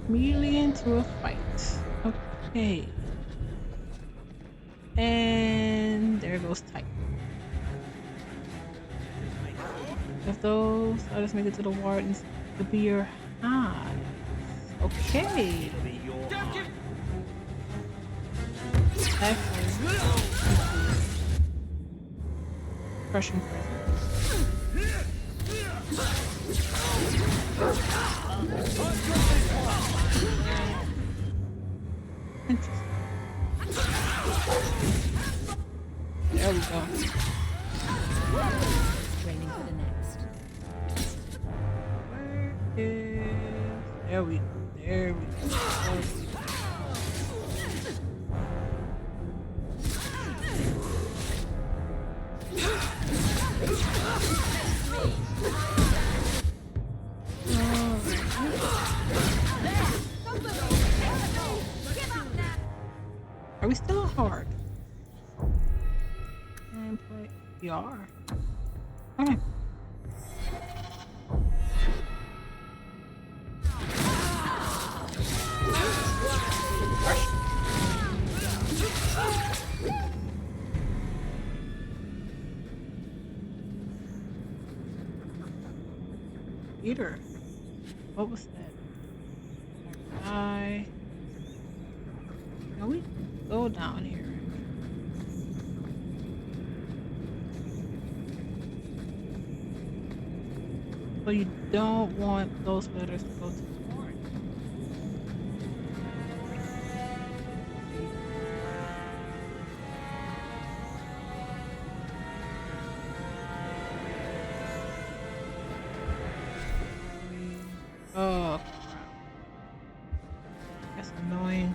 Immediately into a fight. Okay. And there goes Titan. If those others make it to the wardens, it'll be your highs. Okay. Actually, crushing presence. Interesting. There we go. Training for the next. Where is... There we go. There we go. Are we still on hard? And play. We are. Okay. Peter. What was that? I. Can we go down here? So you don't want those letters to go to the warrant. Oh, crap. That's annoying.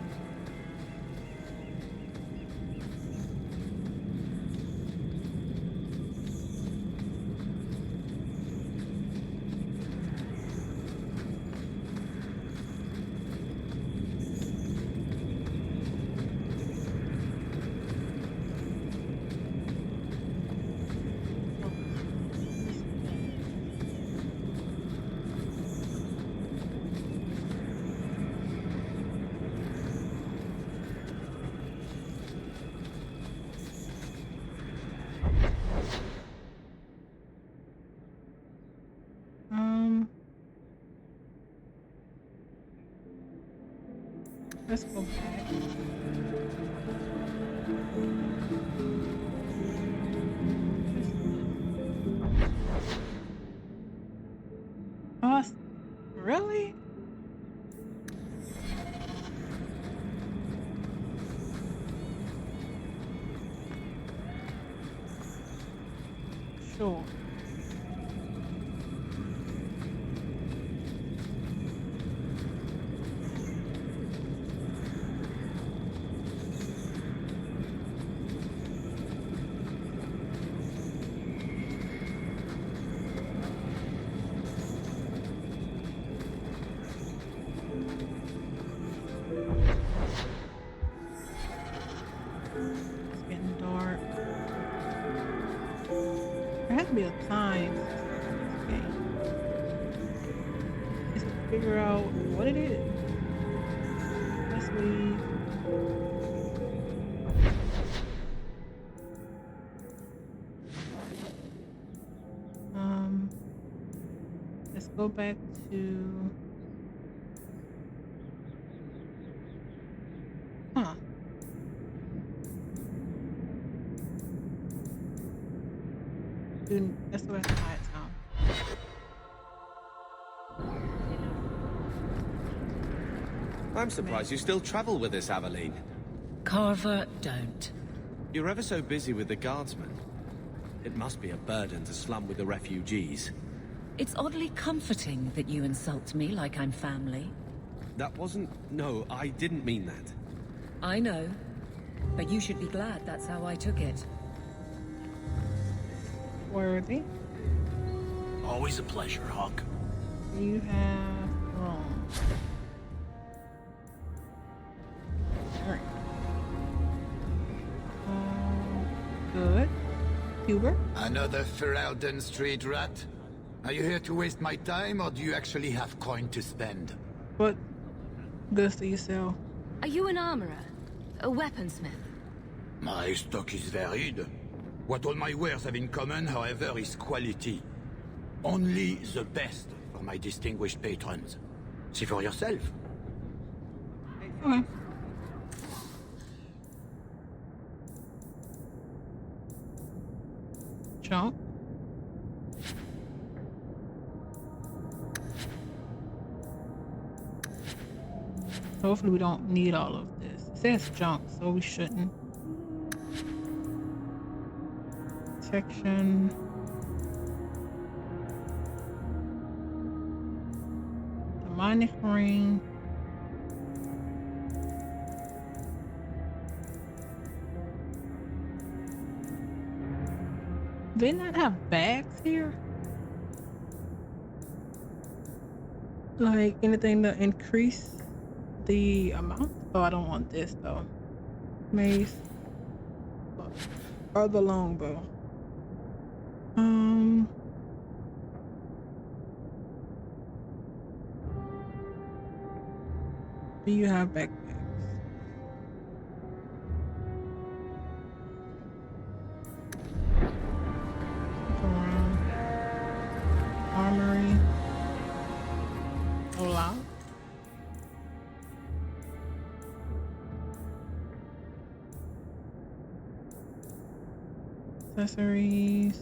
Let's go back. Oh, really? Sure. It's getting dark. There has to be a time. Okay. Just figure out what it is. Let's leave. Let's go back to. Huh. Dude, that's what I thought. I'm surprised you still travel with us, Aveline. Carver, don't. You're ever so busy with the guardsmen. It must be a burden to slum with the refugees. It's oddly comforting that you insult me like I'm family. That wasn't... No, I didn't mean that. I know, but you should be glad that's how I took it. Worthy. Always a pleasure, Hawke. You have wrong. Alright. Good. Huber? Another Ferelden street rat? Are you here to waste my time, or do you actually have coin to spend? But goods do you sell? Are you an armorer? A weaponsmith? My stock is varied. What all my wares have in common, however, is quality. Only the best for my distinguished patrons. See for yourself. Okay. Jump. Hopefully we don't need all of this. It says junk, so we shouldn't. Section. Demonic ring. They not have bags here? Like anything to increase the amount? Oh, I don't want this though. Mace. Or the longbow. Do you have backpacks? Look around. Armory. Hola. Accessories.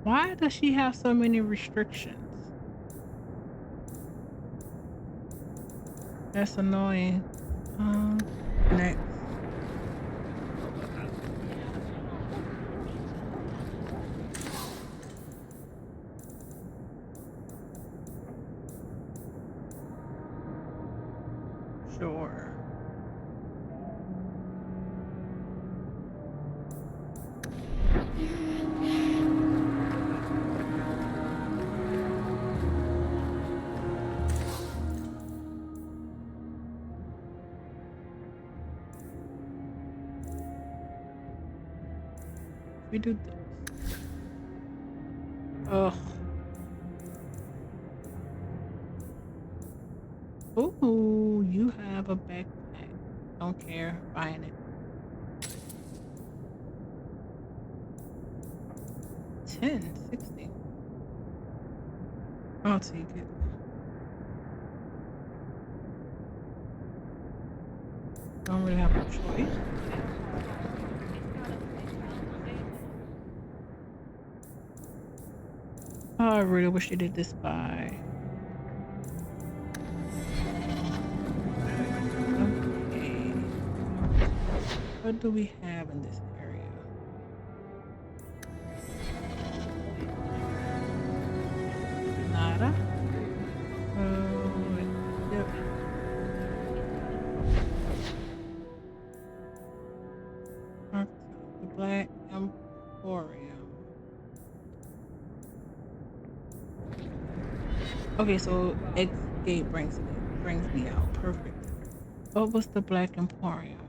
Why does she have so many restrictions? That's annoying. Next. Sure. We do this. Ugh. Ooh, you have a backpack. Don't care. Buying it. 1060. I'll take it. Don't really have a choice. Oh, I really wish they did this by. Okay. What do we have in this area? Nada. Yep. The Black Emporium. Okay, so X gate brings me out. Perfect. What was the Black Emporium?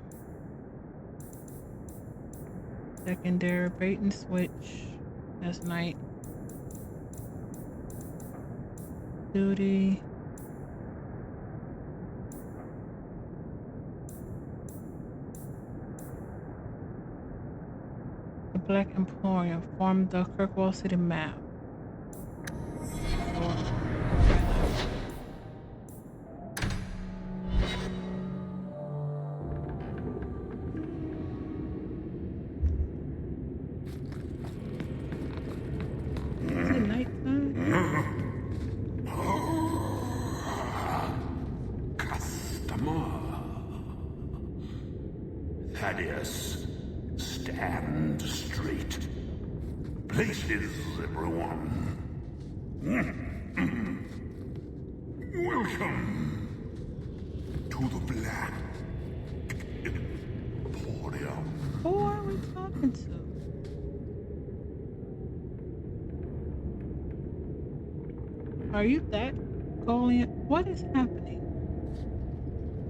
Secondary bait and switch. That's night. Duty. The Black Emporium formed the Kirkwall City map. Is it nighttime? Customer. Thaddeus, stand straight. Places, everyone. Welcome to the Black Emporium. Who are we talking to? Are you that calling it? What is happening?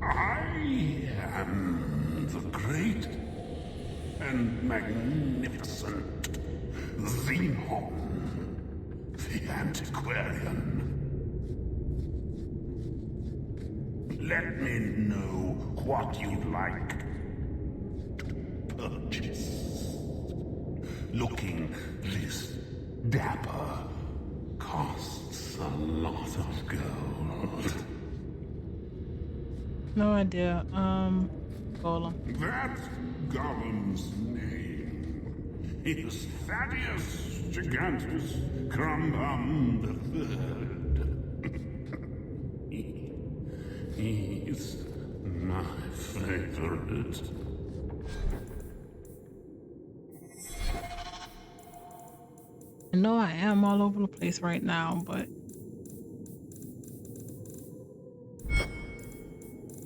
I am the great and magnificent Xenon. antiquarian. Let me know what you'd like to purchase. Looking this dapper costs a lot of gold. No idea. Golem. That golem's name is Thaddeus Gigantus Crumbum III. He's my favorite. I know I am all over the place right now, but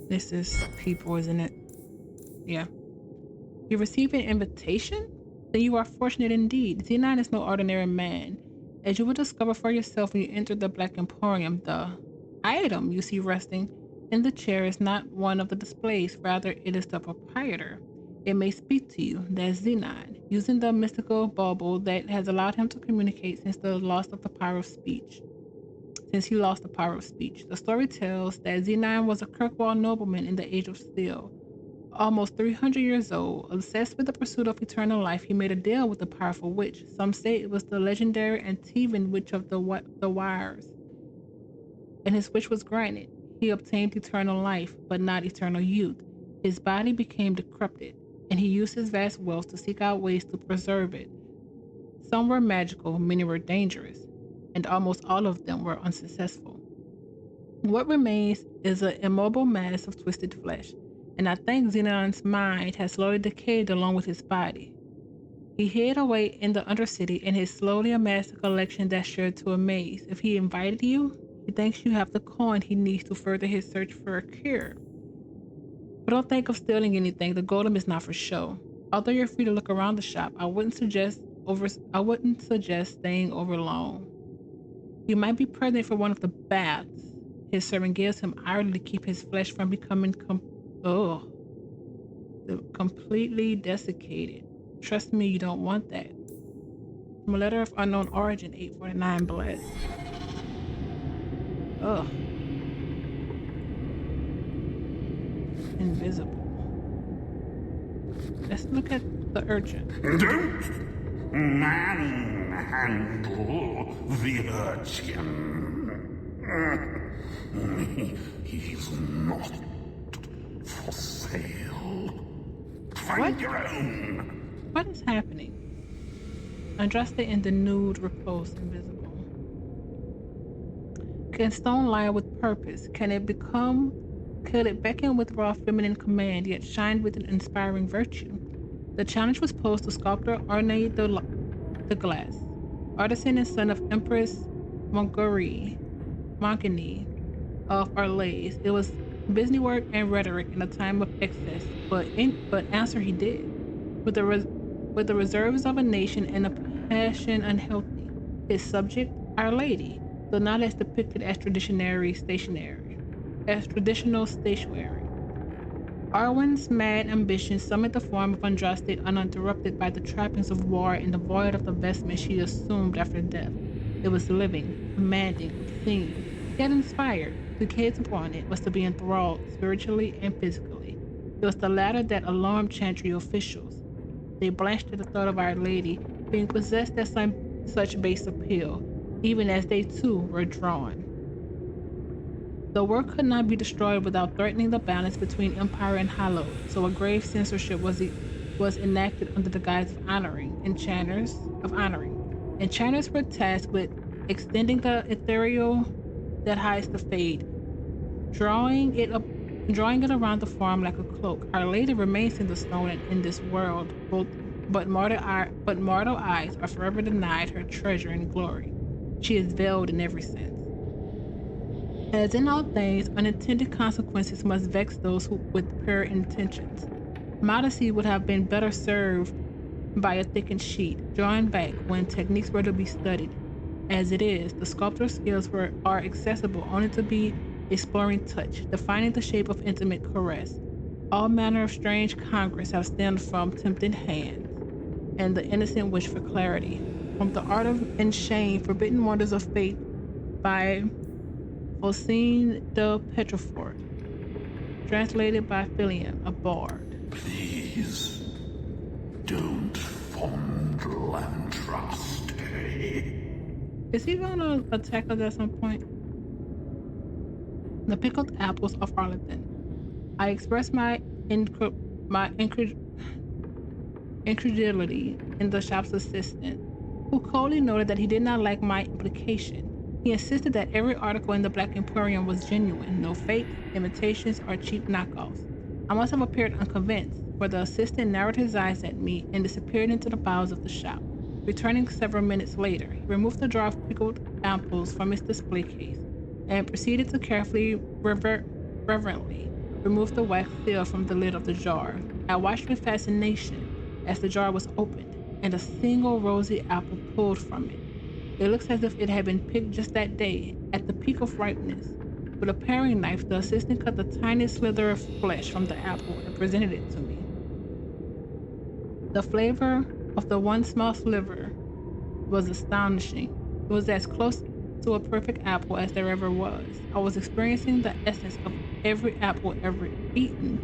this is people, isn't it? Yeah. You receive an invitation? Then you are fortunate indeed. Z9 is no ordinary man. As you will discover for yourself when you enter the Black Emporium, the item you see resting in the chair is not one of the displays, rather it is the proprietor. It may speak to you, that's Z9, using the mystical bauble that has allowed him to communicate since the loss of the power of speech. Since he lost the power of speech. The story tells that Z9 was a Kirkwall nobleman in the Age of Steel. Almost 300 years old, obsessed with the pursuit of eternal life, he made a deal with the powerful witch. Some say it was the legendary Antivan Witch of the Wires. And his wish was granted. He obtained eternal life, but not eternal youth. His body became decrepit, and he used his vast wealth to seek out ways to preserve it. Some were magical, many were dangerous, and almost all of them were unsuccessful. What remains is an immobile mass of twisted flesh, and I think Xenon's mind has slowly decayed along with his body. He hid away in the Undercity and has slowly amassed a collection that's sure to amaze. If he invited you, he thinks you have the coin he needs to further his search for a cure. But don't think of stealing anything. The golem is not for show. Although you're free to look around the shop, I wouldn't suggest staying over long. You might be pregnant for one of the baths his servant gives him hourly to keep his flesh from becoming completely desiccated. Trust me, you don't want that. From a letter of unknown origin, 849 blessed. Ugh. Invisible. Let's look at the urchin. Don't manhandle the urchin. He's not for sale. Find your own. What is happening? Andraste in the nude repose invisible. Can stone lie with purpose? Could it beckon with raw feminine command, yet shine with an inspiring virtue? The challenge was posed to sculptor Arne the Glass, artisan and son of Empress Montgomery of Arles. It was busy work and rhetoric in a time of excess, but answer he did, with the reserves of a nation and a passion unhealthy. His subject, Our Lady, though not as depicted as traditional stationary. Arwen's mad ambition summoned the form of Andraste uninterrupted by the trappings of war and devoid of the vestment she assumed after death. It was living, commanding, obscene, yet inspired. To gaze upon it was to be enthralled spiritually and physically. It was the latter that alarmed Chantry officials. They blanched at the thought of Our Lady being possessed at such base appeal, even as they too were drawn. The work could not be destroyed without threatening the balance between empire and hallowed, so a grave censorship was enacted under the guise of honoring. Enchanters were tasked with extending the ethereal that hides the fade, drawing it around the farm like a cloak. Our Lady remains in the stone and in this world, but mortal eyes are forever denied her treasure and glory. She is veiled in every sense. As in all things, unintended consequences must vex those with pure intentions. Modesty would have been better served by a thickened sheet, drawn back when techniques were to be studied. As it is, the sculptor's skills are accessible only to be exploring touch, defining the shape of intimate caress. All manner of strange congress have stemmed from tempted hands and the innocent wish for clarity. from The Art of and Shame, Forbidden Wonders of Fate by Fosine de Petrofort. Translated by Philium, a bard. Please, don't fondle and trust, eh? Is he gonna attack us at some point? The pickled apples of Arlington. I expressed my incredulity in the shop's assistant, who coldly noted that he did not like my implication. He insisted that every article in the Black Emporium was genuine, no fakes, imitations, or cheap knockoffs. I must have appeared unconvinced, for the assistant narrowed his eyes at me and disappeared into the bowels of the shop. Returning several minutes later, he removed the jar of pickled apples from his display case and proceeded to carefully, reverently remove the wax seal from the lid of the jar. I watched with fascination as the jar was opened and a single rosy apple pulled from it. It looks as if it had been picked just that day, at the peak of ripeness. With a paring knife, the assistant cut the tiniest slither of flesh from the apple and presented it to me. The flavor of the one small sliver was astonishing. It was as close to a perfect apple as there ever was. I was experiencing the essence of every apple ever eaten,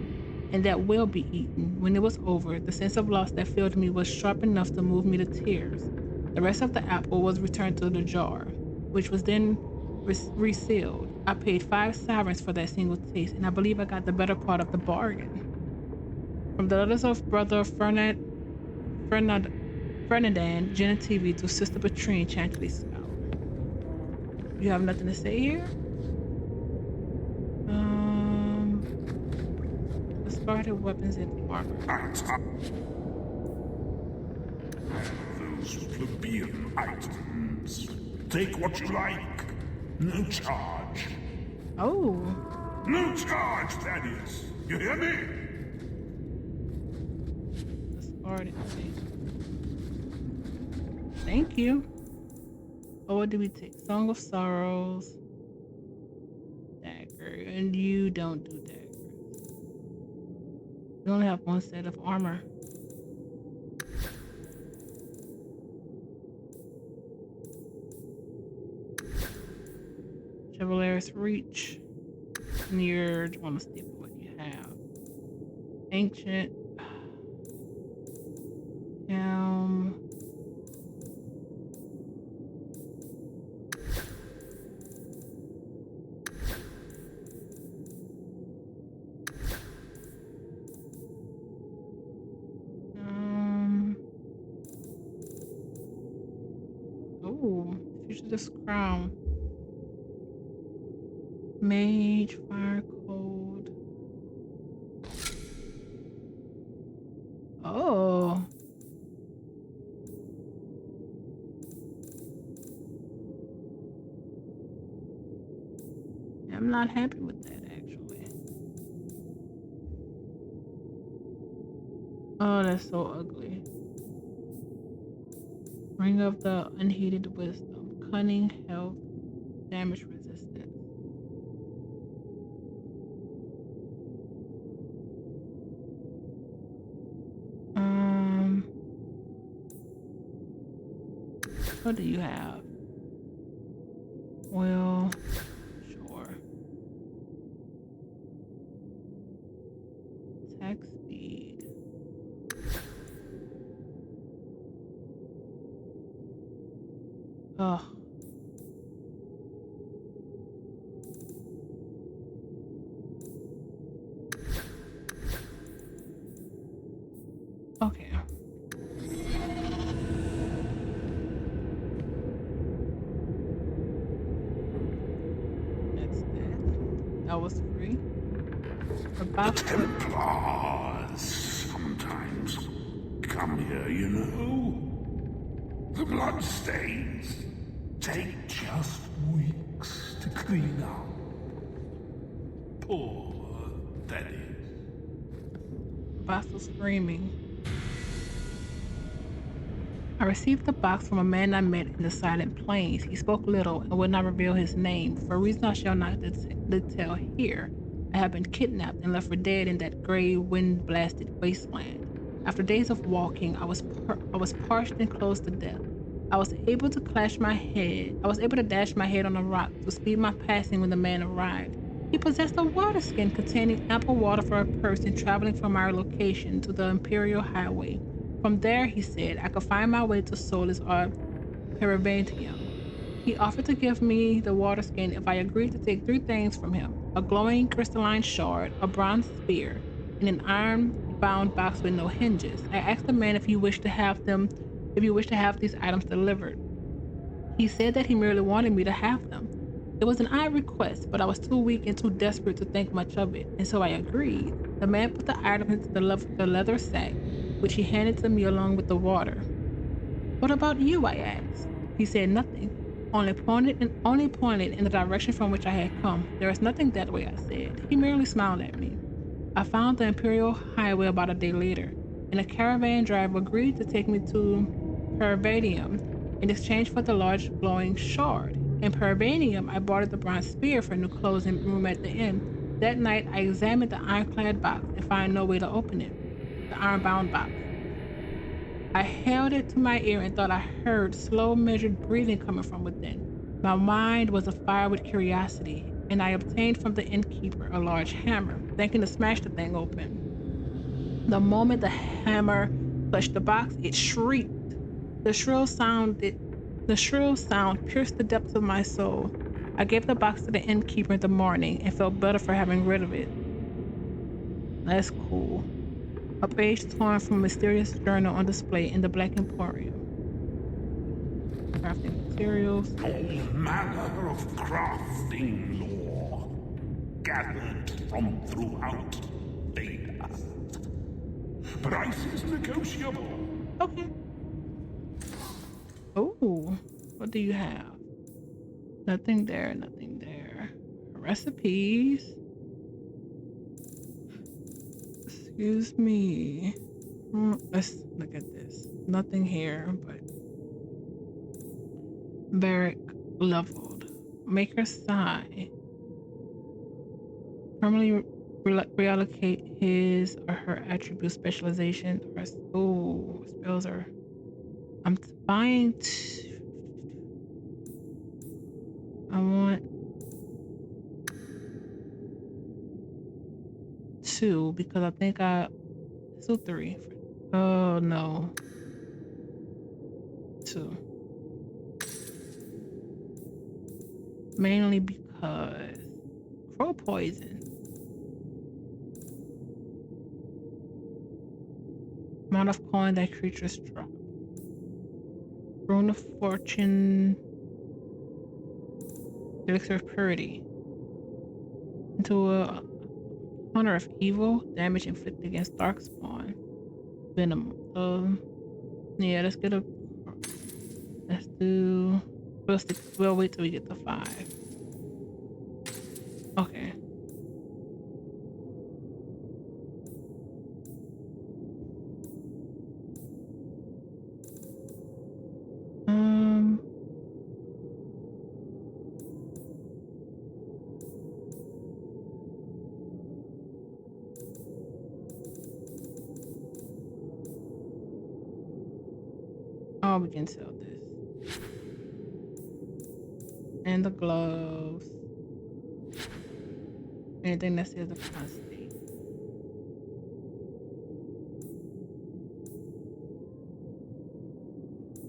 and that will be eaten. When it was over, the sense of loss that filled me was sharp enough to move me to tears. The rest of the apple was returned to the jar, which was then resealed. I paid 5 sovereigns for that single taste, and I believe I got the better part of the bargain. From the letters of Brother Fernand Genitivi to Sister Patrine Chantley Scholar. You have nothing to say here? Discarded weapons and armor. Those plebeian items. Take what you like. No charge. Oh. No charge, Thaddeus. You hear me? Discarded thing. Thank you. Oh, what do we take? Song of Sorrows. Dagger. And you don't do daggers. You only have one set of armor. Chevaleur's Reach. Near. I want to stick with what you have. Ancient. Fugitive Crown. Mage, Fire, Cold. Oh. I'm not happy with that, actually. Oh, that's so ugly. Ring of the Unheeded Wisdom. Cunning, health, damage resistance. What do you have? Well, sure. Attack speed. Ugh. Okay. That's that. That was free. The Templars sometimes come here, you know. The bloodstains take just weeks to clean up. Poor Daddy. Vassal screaming. I received the box from a man I met in the Silent Plains. He spoke little and would not reveal his name. For a reason I shall not detail here, I have been kidnapped and left for dead in that gray, wind-blasted wasteland. After days of walking, I was parched and close to death. I was able to dash my head on a rock to speed my passing when the man arrived. He possessed a water skin containing ample water for a person traveling from our location to the Imperial Highway. From there, he said, I could find my way to Solis or Peribantium. He offered to give me the water skin if I agreed to take 3 things from him: a glowing crystalline shard, a bronze spear, and an iron-bound box with no hinges. I asked the man if he wished to have these items delivered. He said that he merely wanted me to have them. It was an odd request, but I was too weak and too desperate to think much of it, and so I agreed. The man put the items into the leather sack, which he handed to me along with the water. What about you? I asked. He said nothing, only pointed in the direction from which I had come. There is nothing that way, I said. He merely smiled at me. I found the Imperial Highway about a day later, and a caravan driver agreed to take me to Pervadium in exchange for the large glowing shard. In Pervadium, I bartered the bronze spear for new clothes and room at the inn. That night, I examined the ironclad box and found no way to open it. The iron-bound box. I held it to my ear and thought I heard slow, measured breathing coming from within. My mind was afire with curiosity, and I obtained from the innkeeper a large hammer, thinking to smash the thing open. The moment the hammer touched the box, it shrieked. The shrill sound pierced the depths of my soul. I gave the box to the innkeeper in the morning and felt better for having rid of it. That's cool. A page torn from a mysterious journal on display in the Black Emporium. Crafting materials. All manner of crafting lore, gathered from throughout Data. Price is negotiable. Okay. Oh, what do you have? Nothing there, nothing there. Recipes. Excuse me. Let's look at this. Nothing here, but barrack leveled. Maker sigh. Permanently reallocate his or her attribute specialization. Oh, spells are. I'm buying. I want 2 because I think let's do 3. Oh no. 2. Mainly because crow poison. Amount of coin that creatures drop. Rune of Fortune. Elixir of Purity. Into a Hunter of Evil. Damage inflicted against darkspawn. Venom. Yeah, let's get a. Let's do. We'll wait till we get to 5. Okay. Oh, we can sell this. And the gloves. Anything that says the prostate.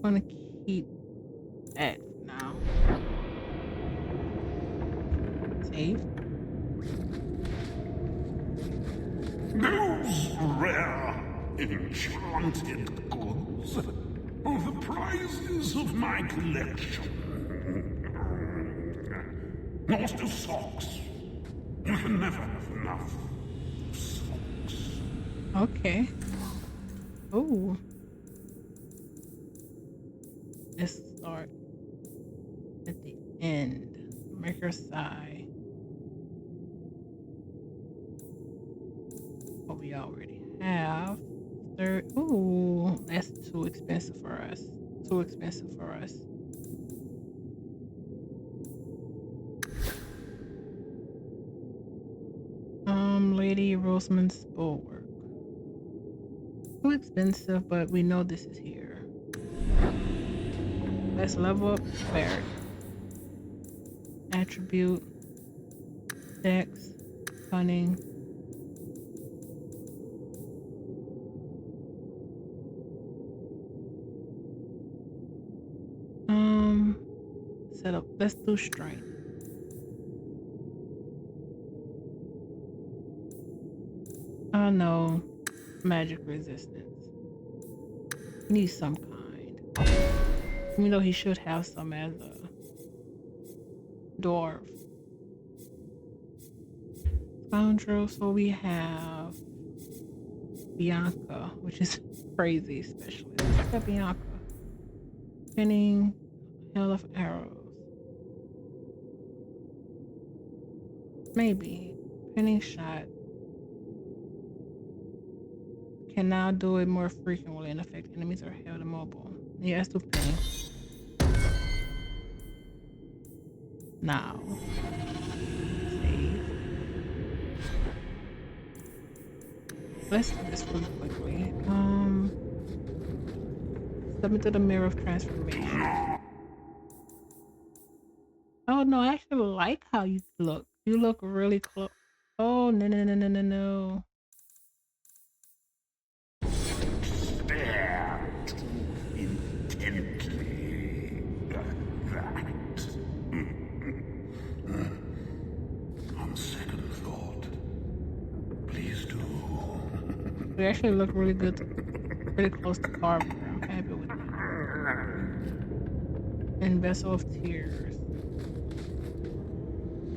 I'm gonna keep that for now. Save. Those rare, enchanted goods are the prizes of my collection. Lost of socks. You can never have enough socks. Okay. Oh. Let's start at the end. Make her sigh. What we already have. Third. Ooh, that's too expensive for us. Too expensive for us. Lady Rosamund's bulwark. Too expensive, but we know this is here. Let's level up cleric. Attribute, dex, cunning. Set up. Let's do strength. Oh no, magic resistance. He needs some kind. Even though he should have some as a dwarf. Scoundrel, so we have Bianca, which is crazy specialist. Let's look at Bianca. Pinning, hail of arrows. Maybe. Pinning shot. Can now do it more frequently and affect enemies are held immobile. Yeah, let's do pinning. Now. Save. Let's do this really quickly. Step into the mirror of transformation. Oh no, I actually like how you look. You look really close. Oh no no no no no no. Stare too intently at that. On second thought, please do. We actually look really good, pretty close to Carver. I'm happy with that. And Vessel of Tears.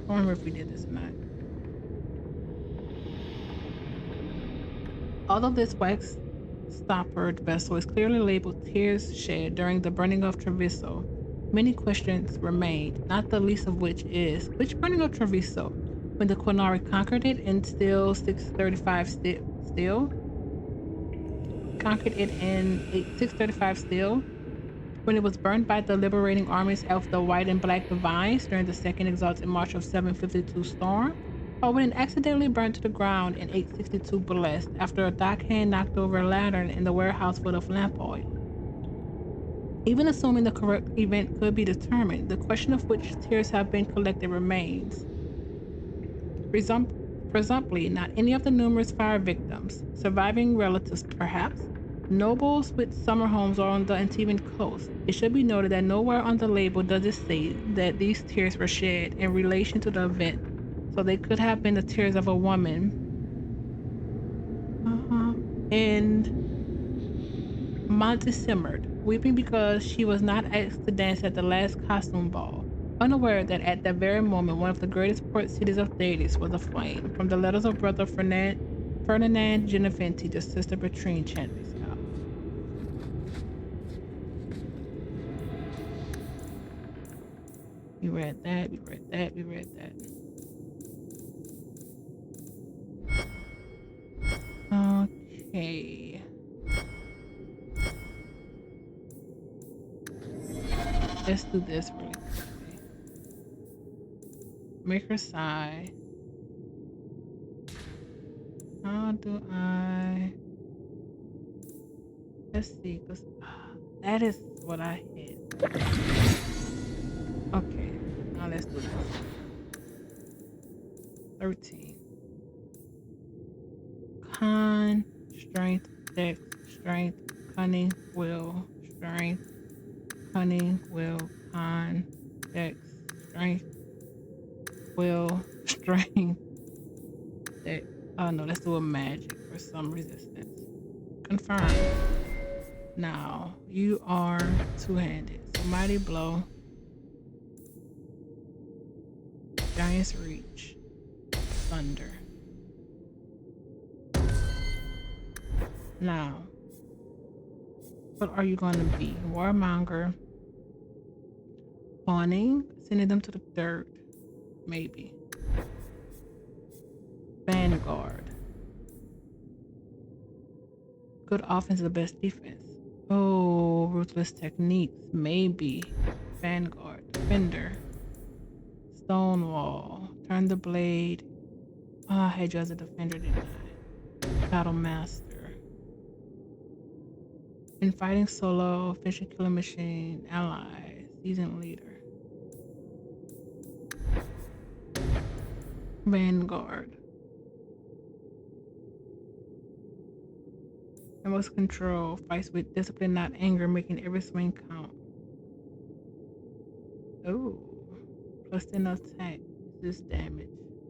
I don't remember if we did this or not. Although this wax stoppered vessel is clearly labeled Tears Shed during the burning of Treviso, many questions remain, not the least of which is, which burning of Treviso? When the Quinari conquered it in still 635 still? Conquered it in 635 still? When it was burned by the liberating armies of the White and Black Divines during the Second Exalted March of 752 Storm? Or when it accidentally burned to the ground in 862 Blessed after a dockhand knocked over a lantern in the warehouse full of lamp oil? Even assuming the correct event could be determined, the question of which tears have been collected remains. Presumably, not any of the numerous fire victims, surviving relatives perhaps, nobles with summer homes are on the Antibes coast. It should be noted that nowhere on the label does it say that these tears were shed in relation to the event, so they could have been the tears of a woman. And Monty simmered, weeping because she was not asked to dance at the last costume ball, unaware that at that very moment one of the greatest port cities of Thades was aflame, from the letters of brother Ferdinand Genevieve to sister Bertrine Chantley. We read that, we read that, we read that. Okay. Let's do this really quickly. Make her sigh. How do I... Let's see, because that is what I hit. Okay, now let's do this. 13. Con, strength, dex, strength, cunning, will, strength, cunning, will, con, dex, strength, will, strength, dex. Oh no, let's do a magic for some resistance. Confirm. Now, you are two-handed. So mighty blow. Giant's reach. Thunder. Now, what are you going to be? Warmonger. Pawning. Sending them to the dirt. Maybe. Vanguard. Good offense is the best defense. Oh, ruthless techniques. Maybe. Vanguard. Defender. Stonewall. Turn the blade. Oh, I had you as a defender, didn't I? Battle Master. In fighting solo, fishing killing machine, allies. seasoned leader. Vanguard. I must control. Fights with discipline, not anger, making every swing count. Oh. Plus 10 attack. This damage.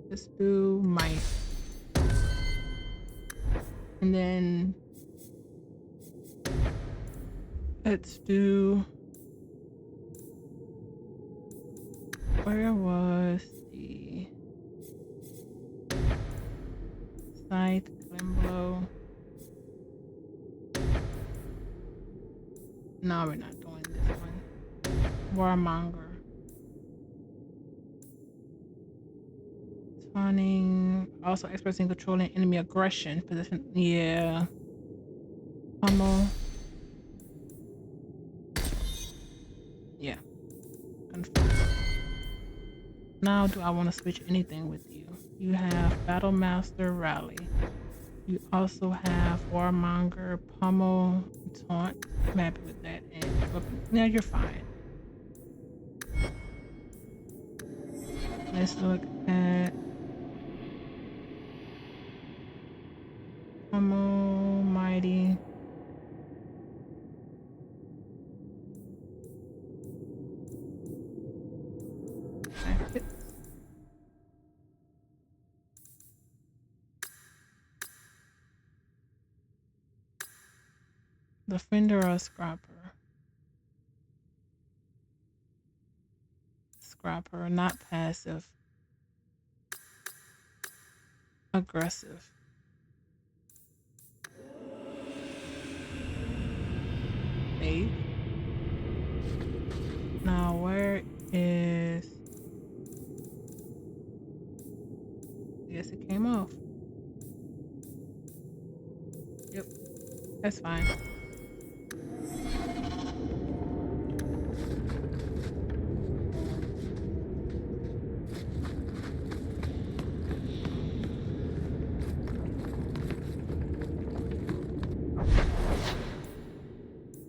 Let's do might. And then let's do, where was the scythe, Glenblow? No, we're not doing this one. Warmonger. Taunting. Also experts in controlling enemy aggression. Position. Yeah. Pummel. Yeah. Confirm. Now, do I want to switch anything with you? You have Battle Master Rally. You also have Warmonger, Pummel, Taunt. I'm happy with that. And weapon. Now you're fine. Let's look at Pummel, Mighty. Defender or Scrapper? Scrapper, not passive. Aggressive. Eight. Now where is... I guess it came off. Yep. That's fine.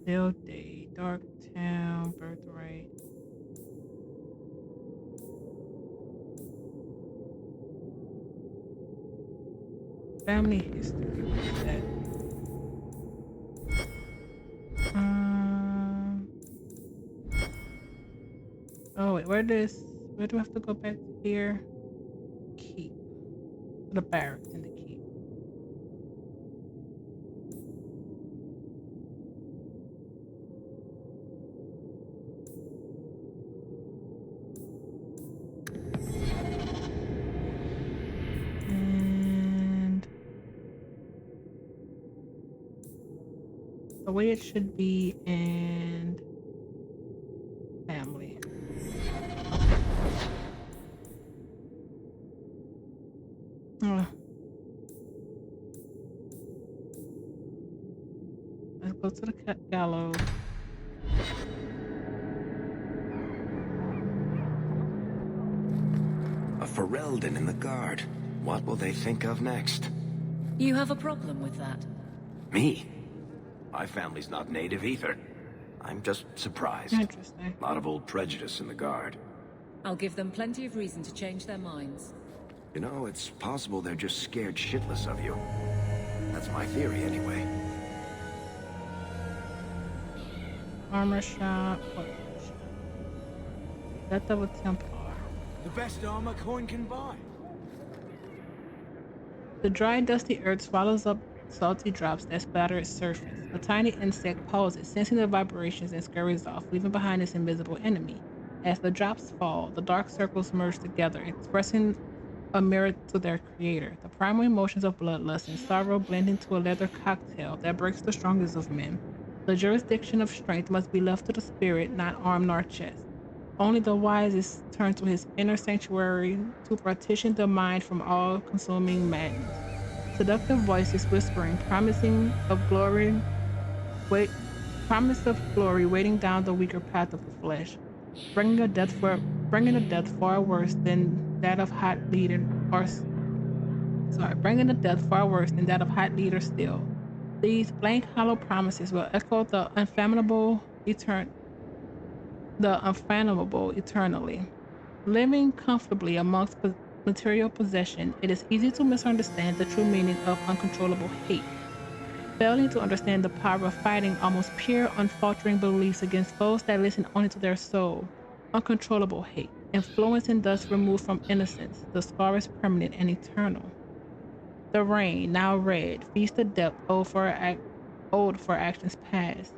Still Day, Dark Town, Birthright. Family history. What is that? Oh wait, where do I have to go back to here? Keep. The barracks in the keep. And the way it should be, and family. Let's go to the gallows. A Ferelden in the guard. What will they think of next? You have a problem with that? Me? My family's not native either. I'm just surprised. Interesting. A lot of old prejudice in the guard. I'll give them plenty of reason to change their minds. You know, it's possible they're just scared shitless of you. That's my theory, anyway. Armor shop. Death of a Templar. The best armor coin can buy. The dry, dusty earth swallows up salty drops that splatter its surface. A tiny insect pauses, sensing the vibrations, and scurries off, leaving behind its invisible enemy. As the drops fall, the dark circles merge together, expressing a mirror to their creator. The primal emotions of bloodlust and sorrow blend into a leather cocktail that breaks the strongest of men. The jurisdiction of strength must be left to the spirit, not arm nor chest. Only the wisest turn to his inner sanctuary to partition the mind from all-consuming madness. Seductive voices whispering, promise of glory waiting down the weaker path of the flesh, bringing a death far worse than that of hot leader still. These blank, hollow promises will echo the unfathomable the unfathomable eternally. Living comfortably amongst material possession, it is easy to misunderstand the true meaning of uncontrollable hate. Failing to understand the power of fighting almost pure, unfaltering beliefs against foes that listen only to their soul. Uncontrollable hate, influence and thus removed from innocence. The scar is permanent and eternal. The rain, now red, feeds the depth old for actions past,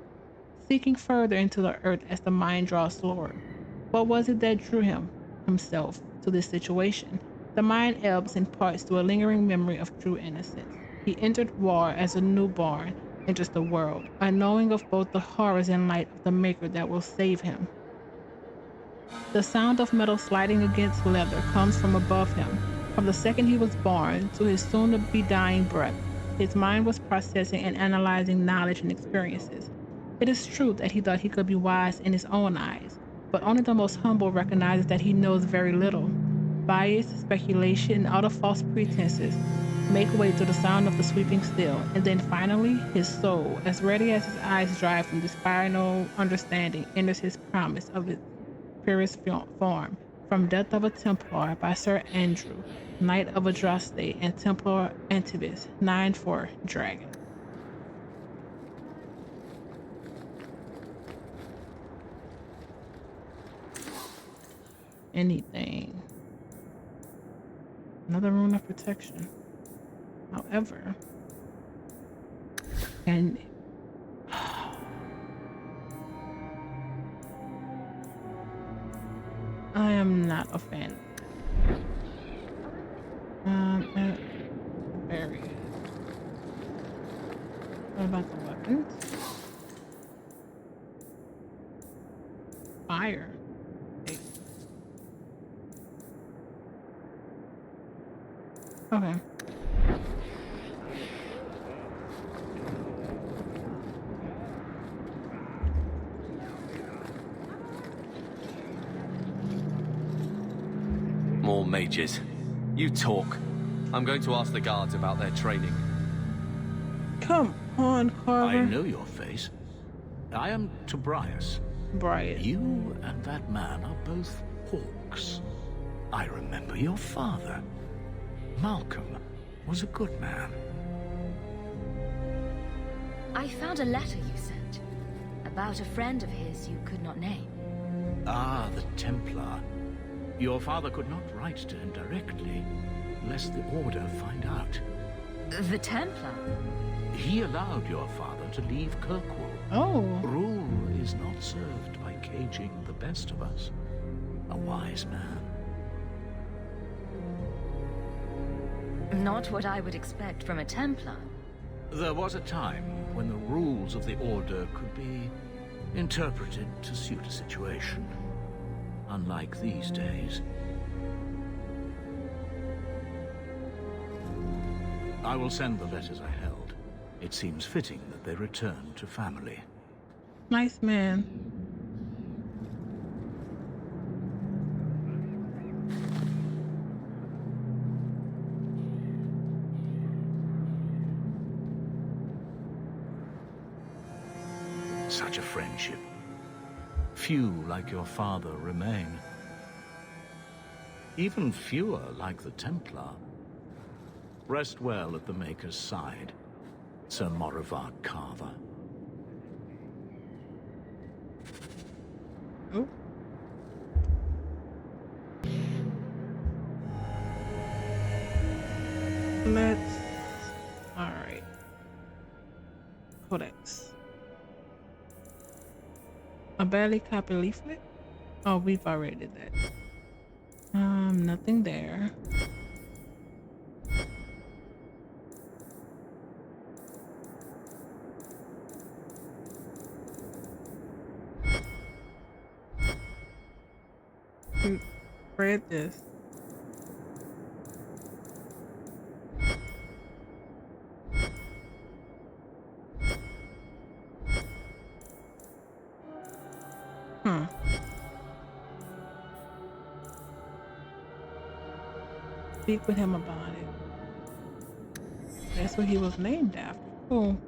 seeking further into the earth as the mind draws slower. What was it that drew himself, to this situation? The mind ebbs and parts to a lingering memory of true innocence. He entered war as a newborn enters the world, unknowing of both the horrors and light of the maker that will save him. The sound of metal sliding against leather comes from above him. From the second he was born to his soon-to-be dying breath, his mind was processing and analyzing knowledge and experiences. It is true that he thought he could be wise in his own eyes, but only the most humble recognizes that he knows very little. Bias, speculation, and other false pretenses make way to the sound of the sweeping still, and then finally, his soul, as ready as his eyes dry from this final understanding, enters his promise of its purest form, from Death of a Templar by Sir Andrew, Knight of Adraste and Templar Antibus, 9-4 Dragon. Anything. Another rune of protection. However, and I am not a fan. Very. What about the weapons? Fire. Okay. More mages. You talk. I'm going to ask the guards about their training. Come on, Carver. I know your face. I am Tobias. Brian. You and that man are both Hawks. I remember your father. Malcolm was a good man. I found a letter you sent about a friend of his you could not name. Ah, the Templar. Your father could not write to him directly, lest the Order find out. The Templar? He allowed your father to leave Kirkwall. Oh. Rule is not served by caging the best of us. A wise man. Not what I would expect from a Templar. There was a time when the rules of the Order could be interpreted to suit a situation. Unlike these days. I will send the letters I held. It seems fitting that they return to family. Nice man. Such a friendship. Few like your father remain. Even fewer like the Templar. Rest well at the Maker's side, Sir Morivar Carver. Oh. Let's... Alright. Codex. A barely copy leaflet? Oh, we've already did that. Nothing there. Read this. Speak with him about it. That's what he was named after. Cool.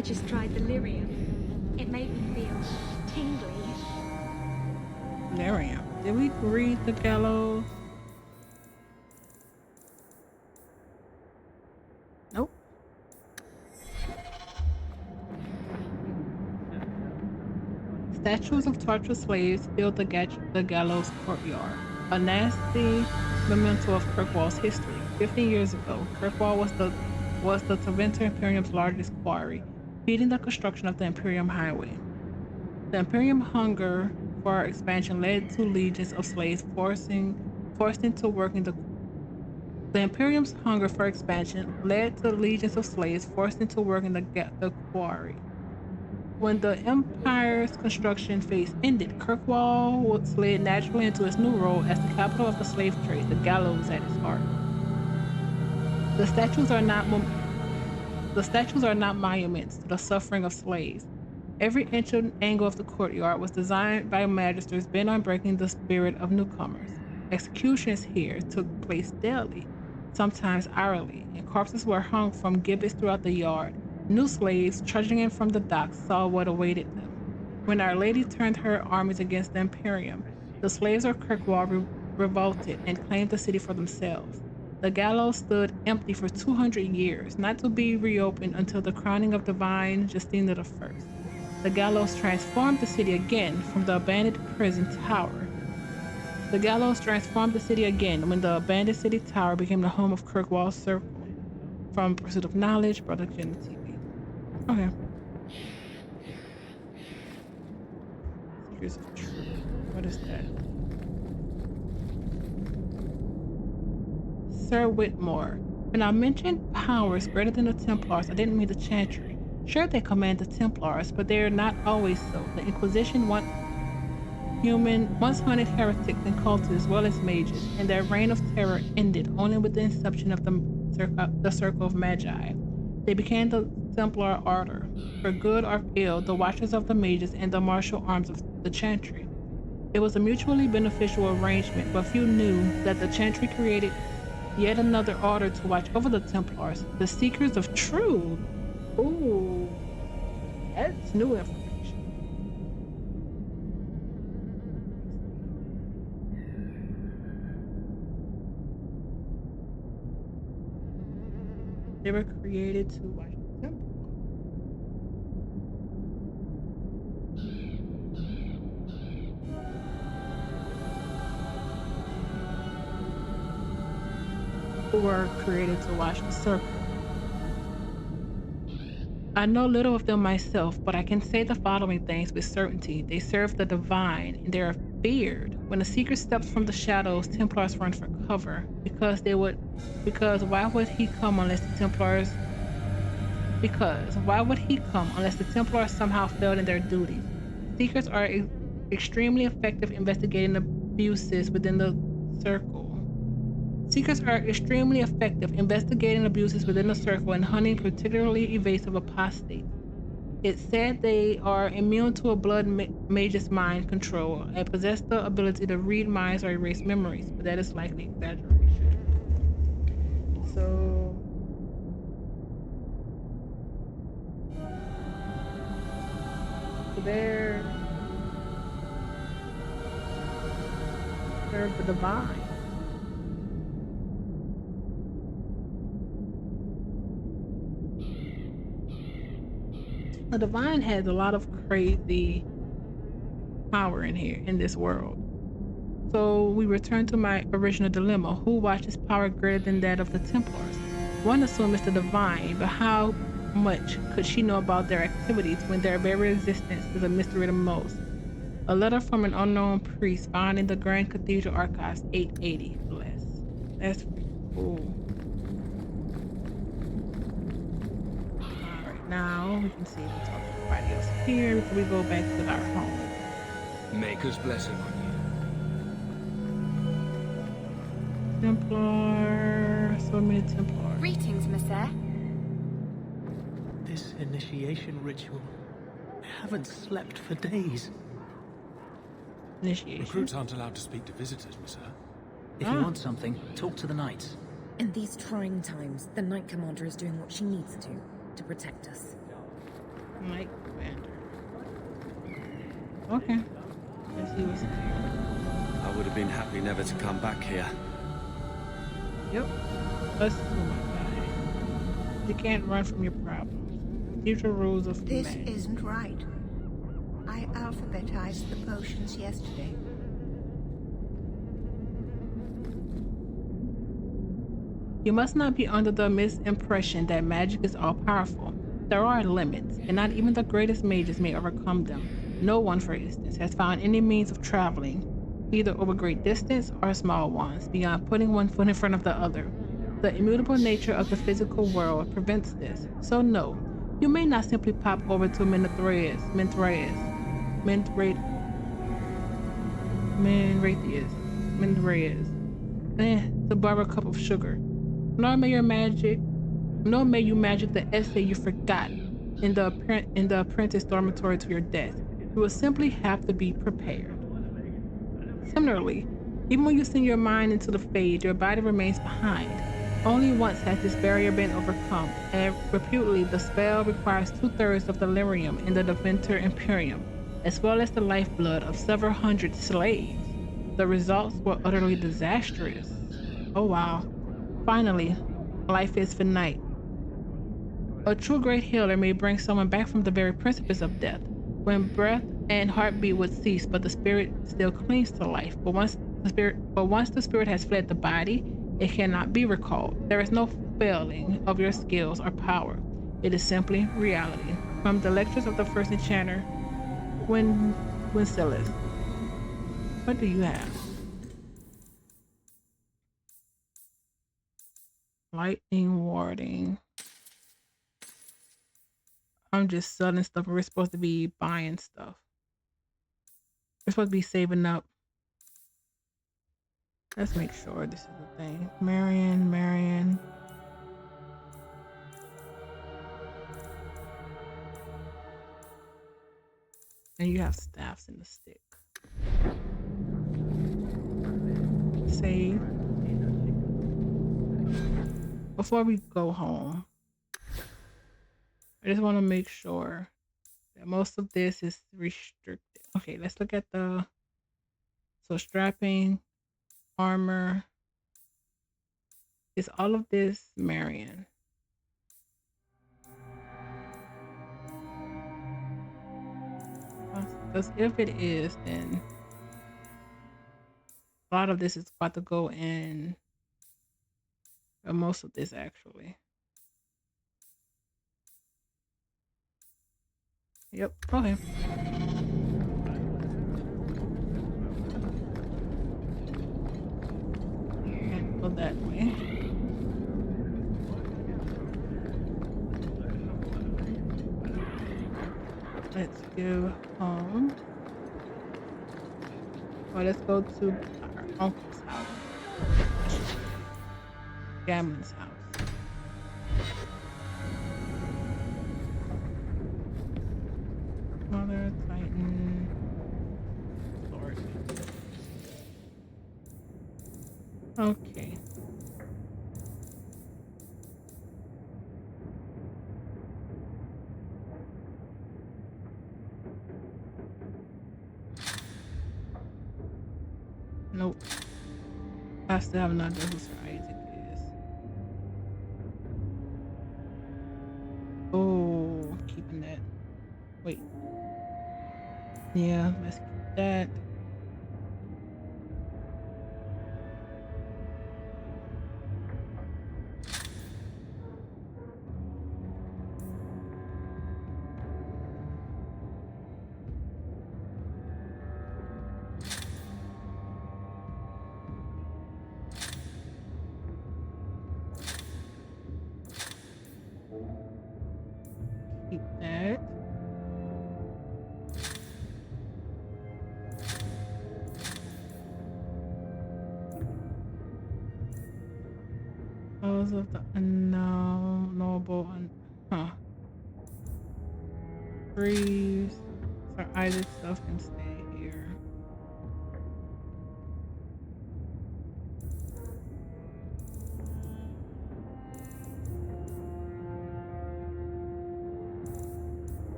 I just tried the lyrium. It made me feel tingly. Lyrium. Did we read the gallows? Nope. Statues of tortured slaves filled the gallows courtyard, a nasty memento of Kirkwall's history. 15 years ago, Kirkwall was the Taventer Imperium's largest quarry, feeding the construction of the Imperium Highway. The Imperium hunger for expansion led to legions of slaves forced into working the Imperium's hunger for expansion led to legions of slaves forced into working the quarry. When the Empire's construction phase ended, Kirkwall slid naturally into its new role as the capital of the slave trade, the gallows at its heart. The statues are not monuments to the suffering of slaves. Every inch and angle of the courtyard was designed by magisters bent on breaking the spirit of newcomers. Executions here took place daily, sometimes hourly, and corpses were hung from gibbets throughout the yard. New slaves, trudging in from the docks, saw what awaited them. When Our Lady turned her armies against the Imperium, the slaves of Kirkwall revolted and claimed the city for themselves. The gallows stood empty for 200 years, not to be reopened until the crowning of divine Justina I. The gallows transformed the city again from the abandoned prison tower. The gallows transformed the city again when the abandoned city tower became the home of Kirkwall's circle. From Pursuit of Knowledge, Product Gen TV. Okay. Secrets of Truth. What is that? Sir Whitmore. When I mentioned powers greater than the Templars, I didn't mean the Chantry. Sure, they command the Templars, but they are not always so. The Inquisition once hunted heretics and cultists as well as mages, and their reign of terror ended only with the inception of the Circle of Magi. They became the Templar Order. For good or ill, the Watchers of the Mages and the martial arms of the Chantry. It was a mutually beneficial arrangement, but few knew that the Chantry created yet another order to watch over the Templars, the Seekers of Truth. Ooh, that's new information. They were created to watch the Templars. Who were created to watch the Circle. I know little of them myself, but I can say the following things with certainty. They serve the divine, and they are feared. When a seeker steps from the shadows, Templars run for cover, because why would he come unless the Templars somehow failed in their duties? Seekers are extremely effective investigating abuses within the Circle. Seekers are extremely effective investigating abuses within the Circle and hunting particularly evasive apostates. It's said they are immune to a blood mage's mind control and possess the ability to read minds or erase memories, but that is likely exaggeration. So they're the divine. The divine has a lot of crazy power in this world. So we return to my original dilemma. Who watches power greater than that of the Templars? One assumes it's the divine, but how much could she know about their activities when their very existence is a mystery to most? A letter from an unknown priest found in the Grand Cathedral Archives, 880. Bless. That's cool. Now we can see we talk to everybody else here before we go back to our home. Maker's blessing on you. Templar, so many Templars. Greetings, Monsieur. This initiation ritual. I haven't slept for days. Initiation. Recruits aren't allowed to speak to visitors, Monsieur. If you want something, talk to the knights. In these trying times, the Knight Commander is doing what she needs to protect us. Night Commander. Okay. Let's see what's there. I would have been happy never to come back here. Yep. Let's oh my god. You can't run from your problems. Future rules of This command. isn't right. I alphabetized the potions yesterday. You must not be under the misimpression that magic is all-powerful. There are limits, and not even the greatest mages may overcome them. No one, for instance, has found any means of traveling, either over great distance or small ones, beyond putting one foot in front of the other. The immutable nature of the physical world prevents this. So no, you may not simply pop over to Menthraeus, to borrow a cup of sugar. Nor may you magic the essay you forgot in the apprentice dormitory to your desk. You will simply have to be prepared. Similarly, even when you send your mind into the Fade, your body remains behind. Only once has this barrier been overcome, and reputedly the spell requires 2/3 of the lyrium in the Deventer Imperium, as well as the lifeblood of several hundred slaves. The results were utterly disastrous. Oh wow. Finally, life is finite. A true great healer may bring someone back from the very precipice of death, when breath and heartbeat would cease, but the spirit still clings to life. But once the spirit has fled the body, it cannot be recalled. There is no failing of your skills or power. It is simply reality. From the lectures of the first enchanter, Wincelis. What do you have? Lightning warding. I'm just selling stuff. We're supposed to be buying stuff. We're supposed to be saving up. Let's make sure this is the thing. Marion. And you have staffs in the stick. Save. Before we go home, I just want to make sure that most of this is restricted. Okay, let's look at so strapping, armor. Is all of this Marion? Because if it is, then a lot of this is about to go in, or most of this actually. Yep, okay. Can't go that way. Let's go home. Or let's go to our uncle's house. Gammon's house. Mother, Titan, Lord. Okay. Nope. I still have not done who Sir Isaac is. Oh, I'm keeping that. Wait. Yeah, let's keep that. Keep that. Cause of the unknowable Freeze. Sir Isaac stuff can stay here.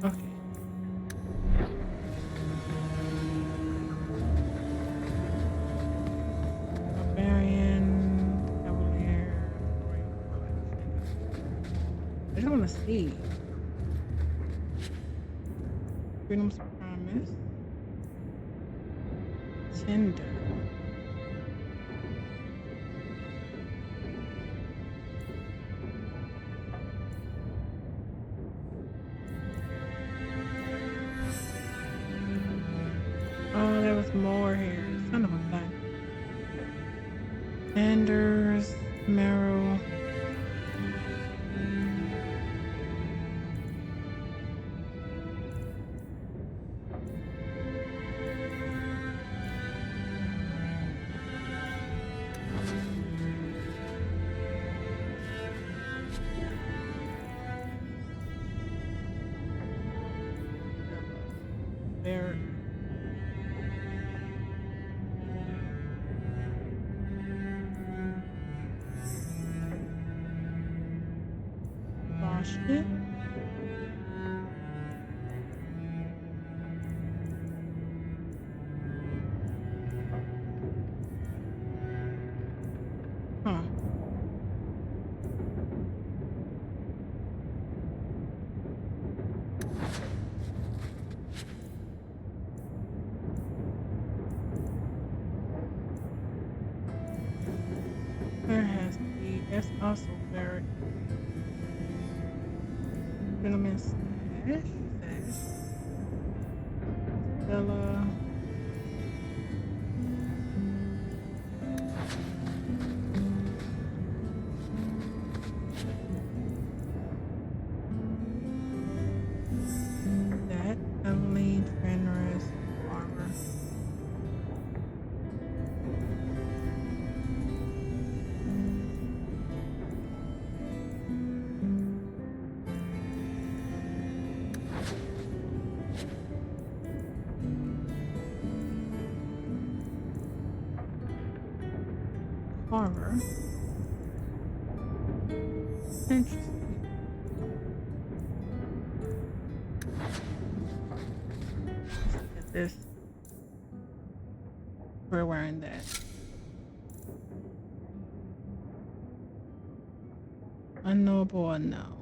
Okay. Barbarian, Cavalier, I just want to see. Freedom's Promise. Tinder. Oh, there was more here. Son of a gun. Anders, Merrill. There. It. Huh. There has to be. That's also very. Gentleman's Stash. Stella. That Emily Fenris Barber. Carver. Interesting. Let's look at this. We're wearing that. Unknowable unknown.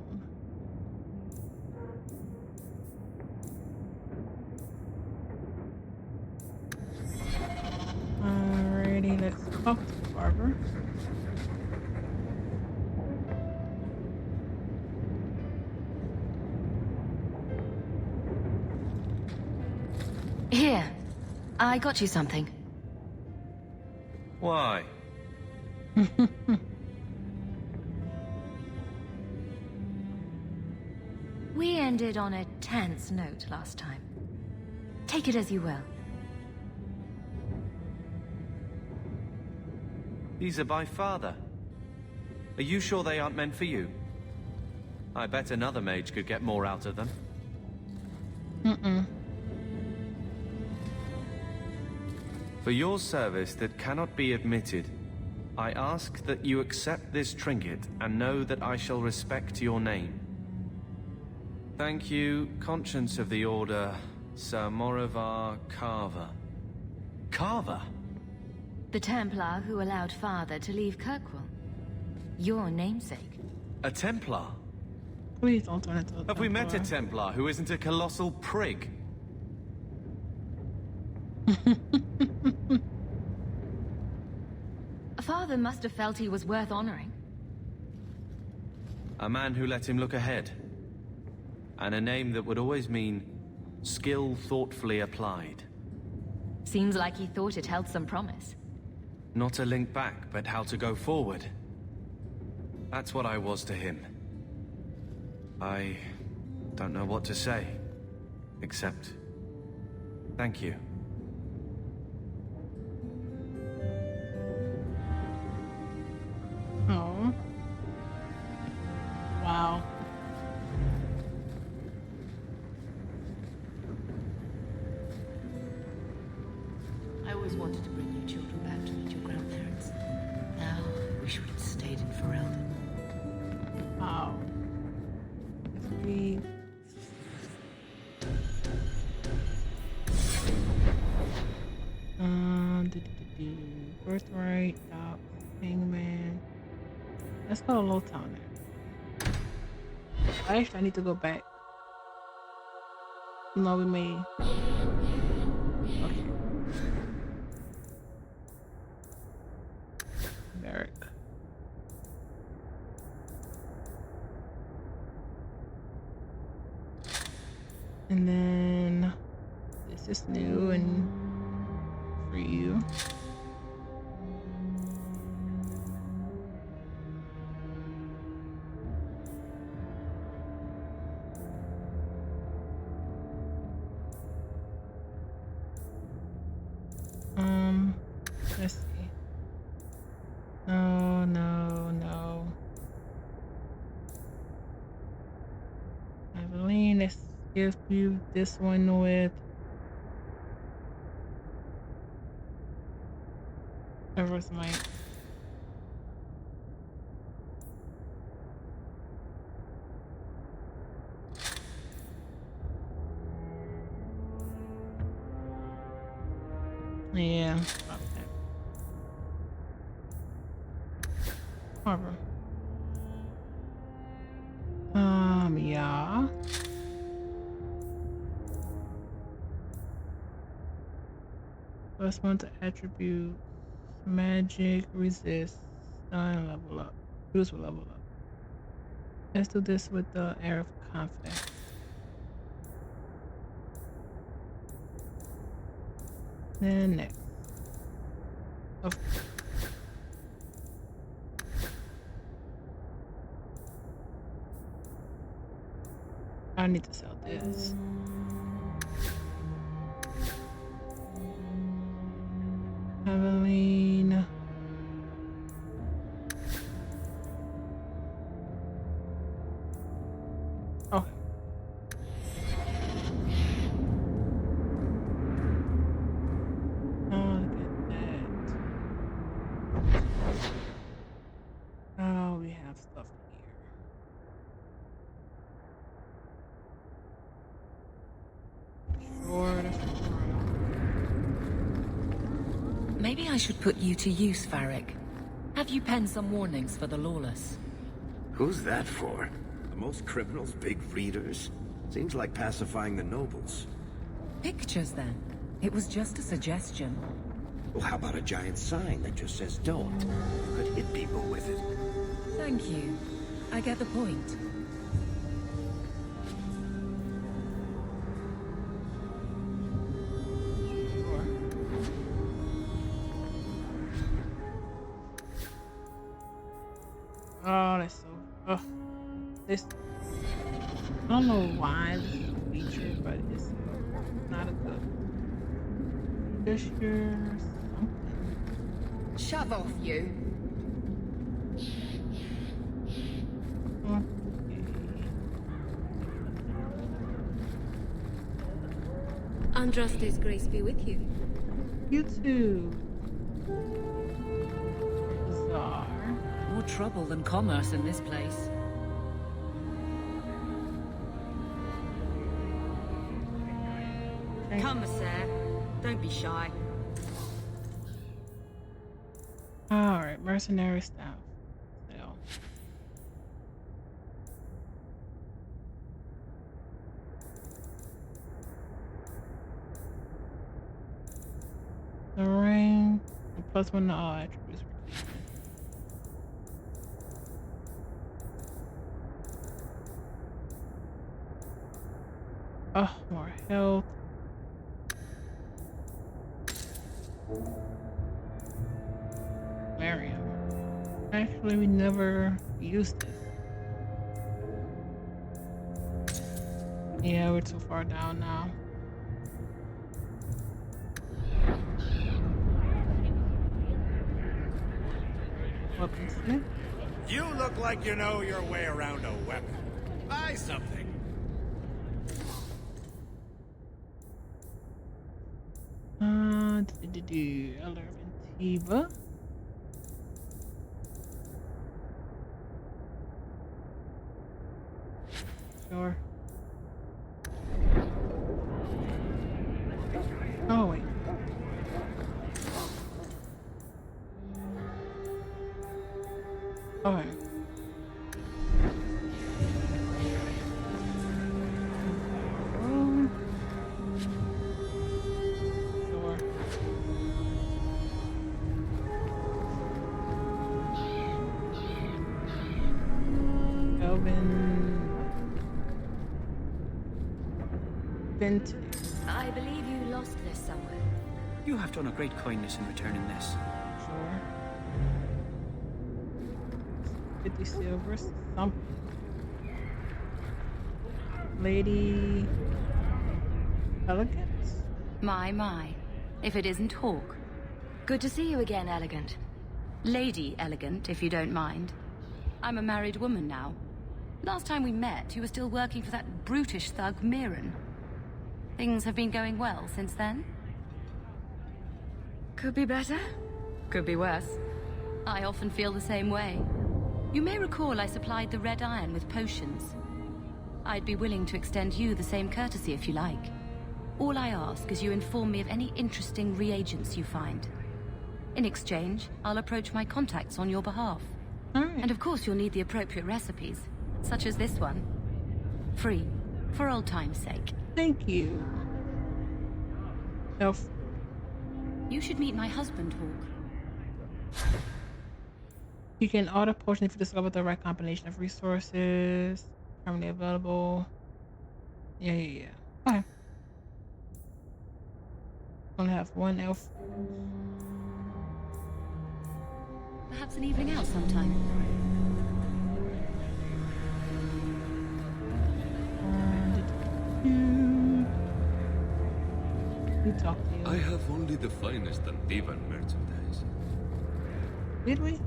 Alrighty, let's talk to Barbara. Here, I got you something. Why? We ended on a tense note last time. Take it as you will. These are by father. Are you sure they aren't meant for you? I bet another mage could get more out of them. For your service that cannot be admitted, I ask that you accept this trinket and know that I shall respect your name. Thank you, Conscience of the Order, Sir Morivar Carver. Carver? The Templar who allowed Father to leave Kirkwall. Your namesake. A Templar? Please don't turn into a Have we met a Templar. Templar who isn't a colossal prig? Father must have felt he was worth honoring. A man who let him look ahead. And a name that would always mean skill thoughtfully applied. Seems like he thought it held some promise. Not a link back, but how to go forward. That's what I was to him. I don't know what to say, except thank you. Oh. Wow. I always wanted to bring you children back to meet your grandparents. Now, I wish we'd stayed in Ferelden. Wow. Let's read. Birthright, Doc, Hangman. Let's go to Low Town there. Actually, I need to go back. No, we may. Okay. Barrack. And then this is new and for you. Let's see. No, no, no. Evelyn, let's give you this one with Everest Might. Yeah, stop that. Harbor. Yeah. First one to attribute magic, resist, stun, level up. Use will level up. Let's do this with the air of confidence. Then next. Oh. I need to sell this. Evelyn. Okay. Oh, look at that. Oh, we have stuff here. Sure, that's Maybe I should put you to use, Varric. Have you penned some warnings for the lawless? Who's that for? The most criminals, big readers? Seems like pacifying the nobles. Pictures, then. It was just a suggestion. Well, how about a giant sign that just says don't? You could hit people with it. Thank you. I get the point. Oh, that's so. Oh, this. I don't know why this is a feature, but it's not a good. Just your something. Shove off, you. Okay. Andraste's grace be with you. You too. Bizarre. More trouble than commerce in this place. Come, sir. Don't be shy. Alright, mercenary staff. Sell. The ring. +1 to all attributes. Oh, more health. Mariam. Actually, we never used this. Yeah, we're too far down now. Weaponsmith. You look like you know your way around a weapon. Buy something. Alarmantiva. Sure. Oh wait. Okay. Sure. Vintage. I believe you lost this somewhere. You have done a great kindness in returning this. Sure. 50 silver, something. Lady Elegant? My. If it isn't Hawke. Good to see you again, Elegant. Lady Elegant, if you don't mind. I'm a married woman now. Last time we met, you were still working for that brutish thug, Mirren. Things have been going well since then? Could be better. Could be worse. I often feel the same way. You may recall I supplied the Red Iron with potions. I'd be willing to extend you the same courtesy if you like. All I ask is you inform me of any interesting reagents you find. In exchange, I'll approach my contacts on your behalf. And of course you'll need the appropriate recipes, such as this one. Free, for old time's sake. Thank you. Elf. You should meet my husband, Hawke. You can order potions if you discover the right combination of resources. Currently available. Yeah. Okay. Only have one elf. Perhaps an evening out sometime. We talked to you. I have only the finest and divan merchandise. Did we?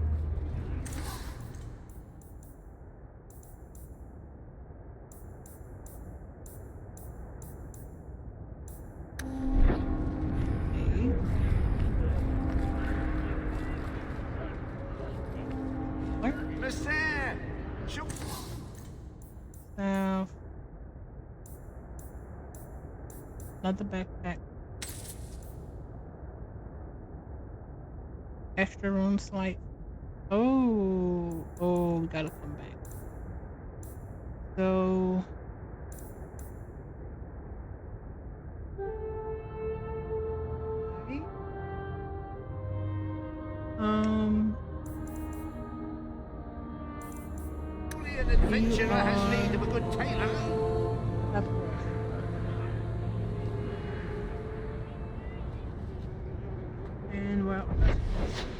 Another backpack. Extra room slight. Oh, we gotta come back. So okay. Only an adventurer has need of a good tailor. And we're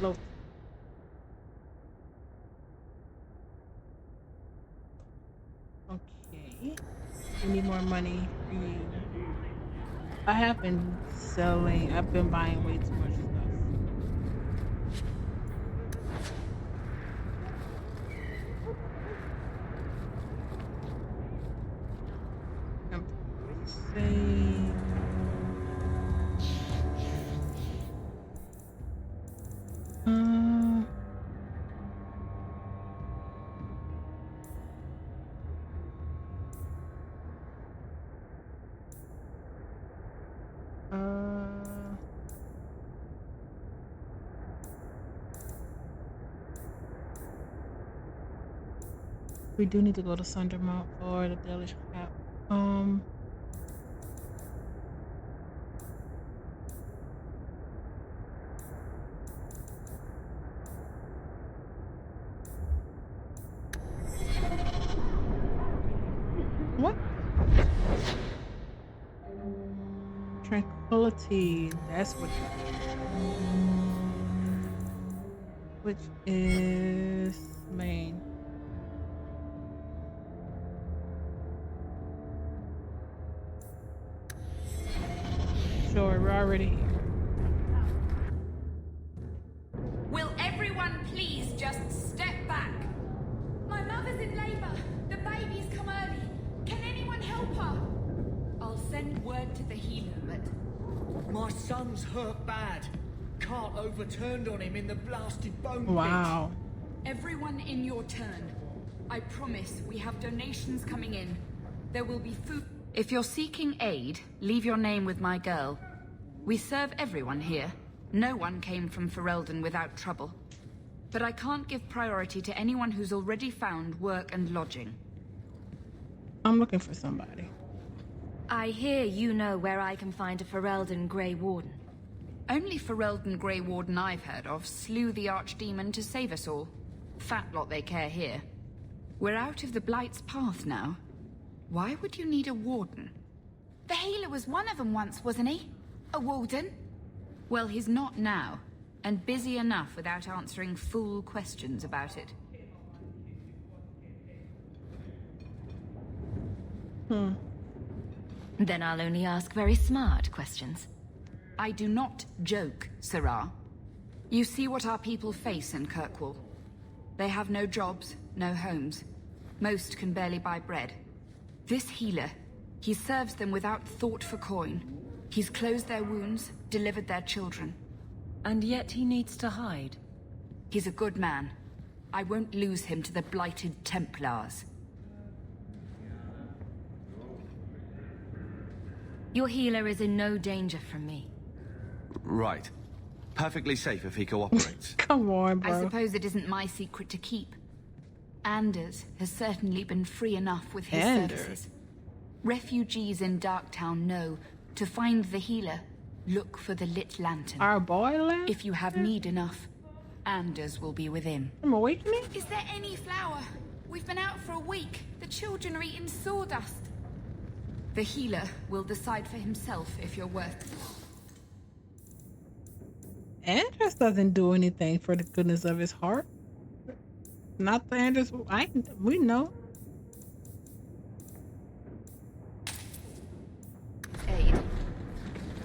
low. Okay. We need more money for you. I have been selling. I've been buying way too much stuff. I'm saying. We do need to go to Sundermount for the Delish cap. What? Tranquility. That's what. Which is main. Sure, we're already here. Will everyone please just step back? My mother's in labor. The baby's come early. Can anyone help her? I'll send word to the healer, but... My son's hurt bad. Cart overturned on him in the blasted bone pit. Wow. Everyone in your turn. I promise we have donations coming in. There will be food... If you're seeking aid, leave your name with my girl. We serve everyone here. No one came from Ferelden without trouble. but I can't give priority to anyone who's already found work and lodging. I'm looking for somebody. I hear you know where I can find a Ferelden Grey Warden. Only Ferelden Grey Warden I've heard of slew the Archdemon to save us all. Fat lot they care here. We're out of the Blight's path now. Why would you need a warden? The healer was one of them once, wasn't he? A warden? Well, he's not now, and busy enough without answering fool questions about it. Then I'll only ask very smart questions. I do not joke, Sirrah. You see what our people face in Kirkwall. They have no jobs, no homes. Most can barely buy bread. This healer, he serves them without thought for coin. He's closed their wounds, delivered their children. And yet he needs to hide. He's a good man. I won't lose him to the blighted Templars. Your healer is in no danger from me. Right. Perfectly safe if he cooperates. Come on, bro. I suppose it isn't my secret to keep. Anders has certainly been free enough with his services. Refugees in Darktown know to find the healer, look for the lit lantern. Our boy lantern? If you have need enough, Anders will be within. I'm awakening? Is there any flour? We've been out for a week. The children are eating sawdust. The healer will decide for himself if you're worth it. Anders doesn't do anything for the goodness of his heart. Not the Anders we know. Aid.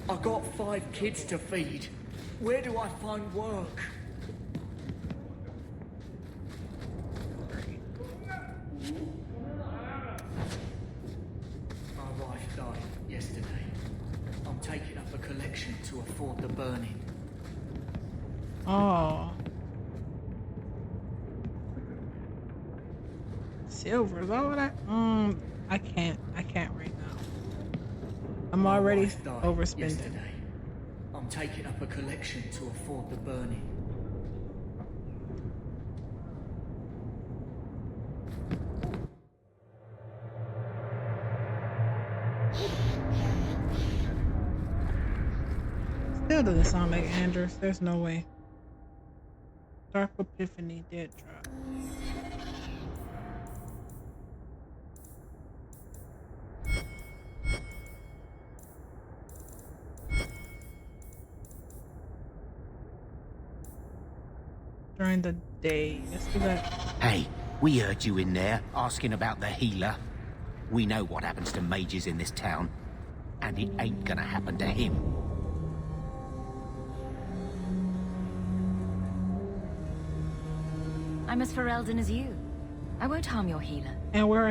I got 5 kids to feed. Where do I find work? My wife died yesterday. I'm taking up a collection to afford the burning. Oh. Silver, is all that? I can't right now. I'm already overspending. Yesterday. I'm taking up a collection to afford the burning. Still doesn't sound like Anders. There's no way. Dark Epiphany, dead drop. During the day. Let's do that. Hey, we heard you in there asking about the healer. We know what happens to mages in this town, and it ain't gonna happen to him. I'm as Ferelden as you. I won't harm your healer. And we're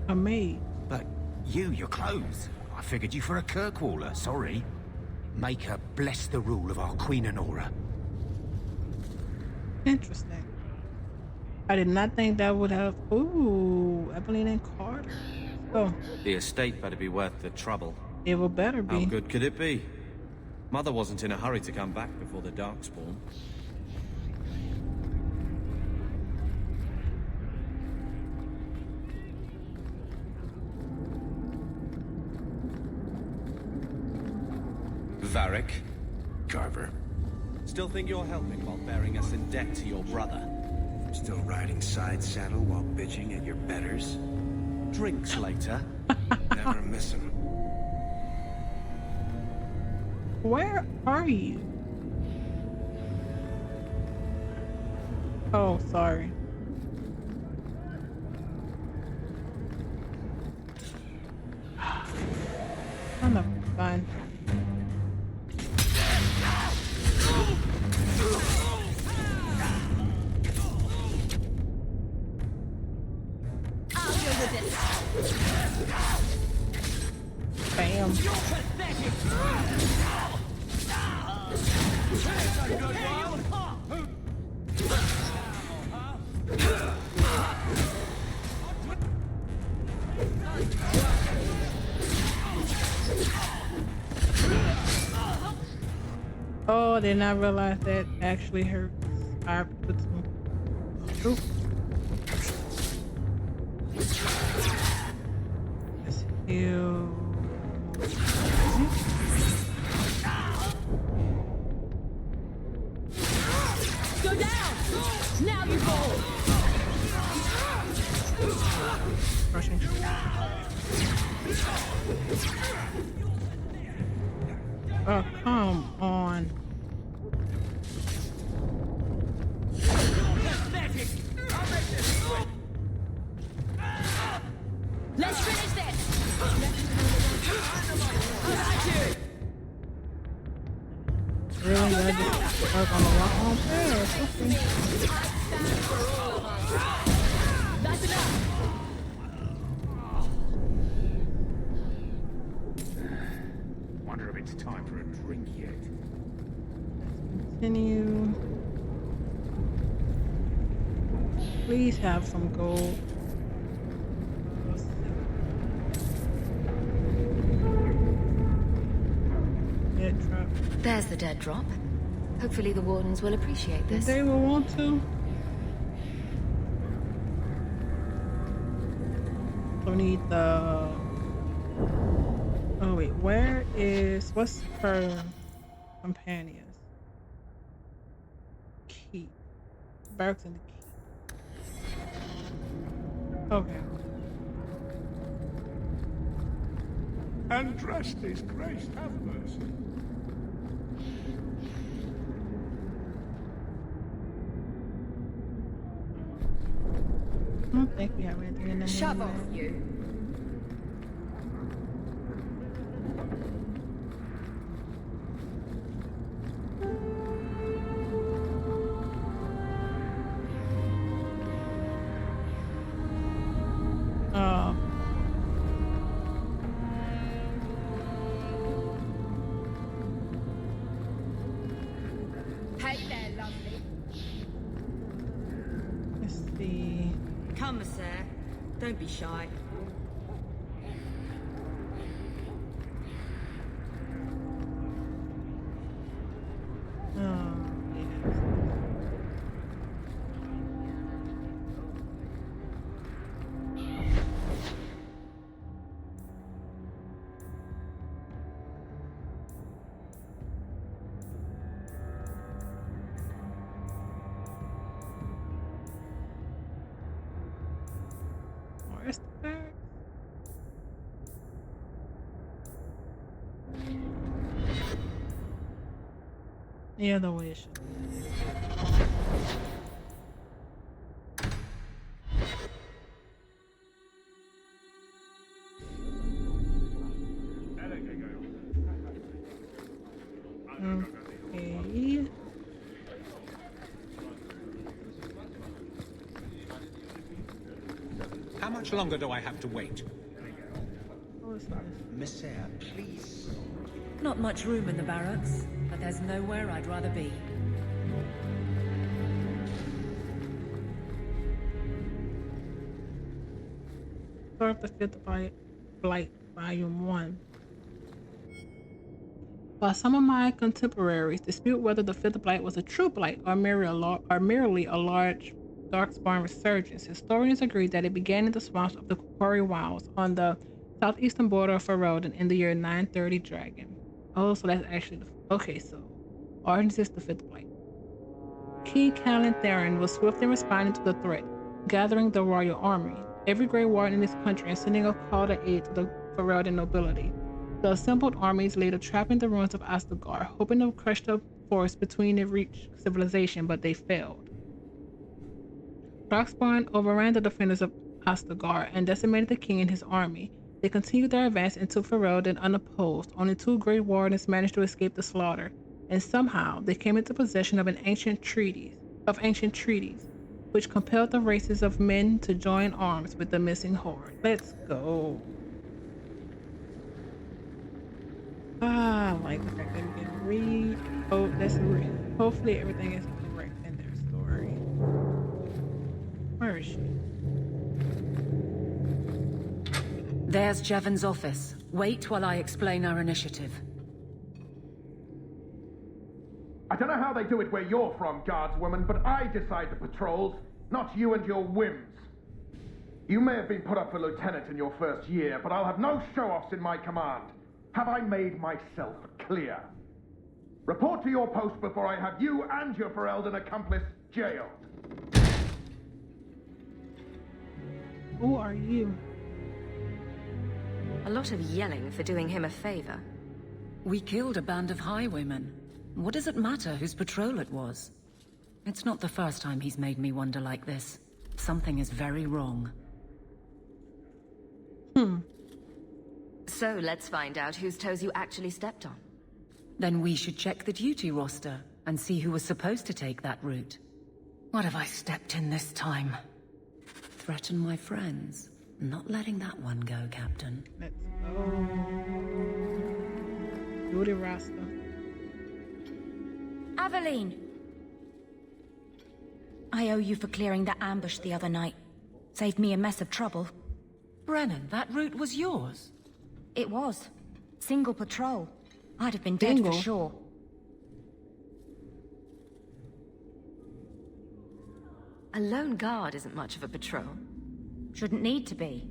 a maid. But your clothes. I figured you for a Kirkwaller, sorry. Make her bless the rule of our Queen Honora. Interesting. I did not think that would have. Ooh, Evelyn and Carter. Oh. The estate better be worth the trouble. It will better be. How good could it be? Mother wasn't in a hurry to come back before the darkspawn. Varric. Carver. Still think you're helping while bearing us in debt to your brother? Still riding side saddle while bitching at your betters? Drinks later. Never miss 'em. Where are you? Oh, sorry. Son of a gun. Bam. Oh, I did not realize that actually hurt. I have to put some. Oop. Let's heal. Go down! Now you fall! Rushing. Oh, come on. Let's finish this! Really? I just work on the walk on first. Okay. That's enough! Wonder if it's time for a drink yet. Continue. Please have some gold. Dead drop. There's the dead drop. Hopefully the wardens will appreciate this. They will want to. We need the. Oh wait, where is? What's her companions? Keep. Barracks in the keep. Okay. Andraste's grace, have mercy. I don't think we have anything in the Shove off, you. Hey there, lovely. Let's see. Come, sir. Don't be shy. Where's the bird? Yeah, the way it should. Okay. How much longer do I have to wait? Messiah, please. Not much room in the barracks, but there's nowhere I'd rather be. Start of the Fifth Blight, Volume 1. While some of my contemporaries dispute whether the Fifth Blight was a true blight or merely a large darkspawn resurgence, historians agree that it began in the swamps of the Quarry Wilds on the southeastern border of Ferelden in the year 930 Dragon. Oh, so that's actually okay, so Arden's is the Fifth Blight. King Callan Theron was swift in responding to the threat, gathering the royal army, every Grey Warden in his country, and sending a call to aid to the Ferelden nobility. The assembled armies later trapped in the ruins of Ostagar, hoping to crush the force between and reach civilization, but they failed. Darkspawn overran the defenders of Ostagar and decimated the king and his army. They continued their advance into Ferelden unopposed. Only 2 Grey Wardens managed to escape the slaughter, and somehow they came into possession of ancient treaties, which compelled the races of men to join arms with the missing horde. Let's go. I like the fact that we can read. Oh, that's read. Hopefully everything is correct in their story. Where is she? There's Jevon's office. Wait while I explain our initiative. I don't know how they do it where you're from, guardswoman, but I decide the patrols, not you and your whims. You may have been put up for lieutenant in your first year, but I'll have no show-offs in my command. Have I made myself clear? Report to your post before I have you and your Ferelden accomplice jailed. Who are you? A lot of yelling for doing him a favor. We killed a band of highwaymen. What does it matter whose patrol it was? It's not the first time he's made me wonder like this. Something is very wrong. So let's find out whose toes you actually stepped on. Then we should check the duty roster and see who was supposed to take that route. What have I stepped in this time? Threaten my friends. Not letting that one go, Captain. Let's go. Duty roster. Aveline! I owe you for clearing that ambush the other night. Saved me a mess of trouble. Brennan, that route was yours? It was. Single patrol. I'd have been dead for sure. A lone guard isn't much of a patrol. Shouldn't need to be.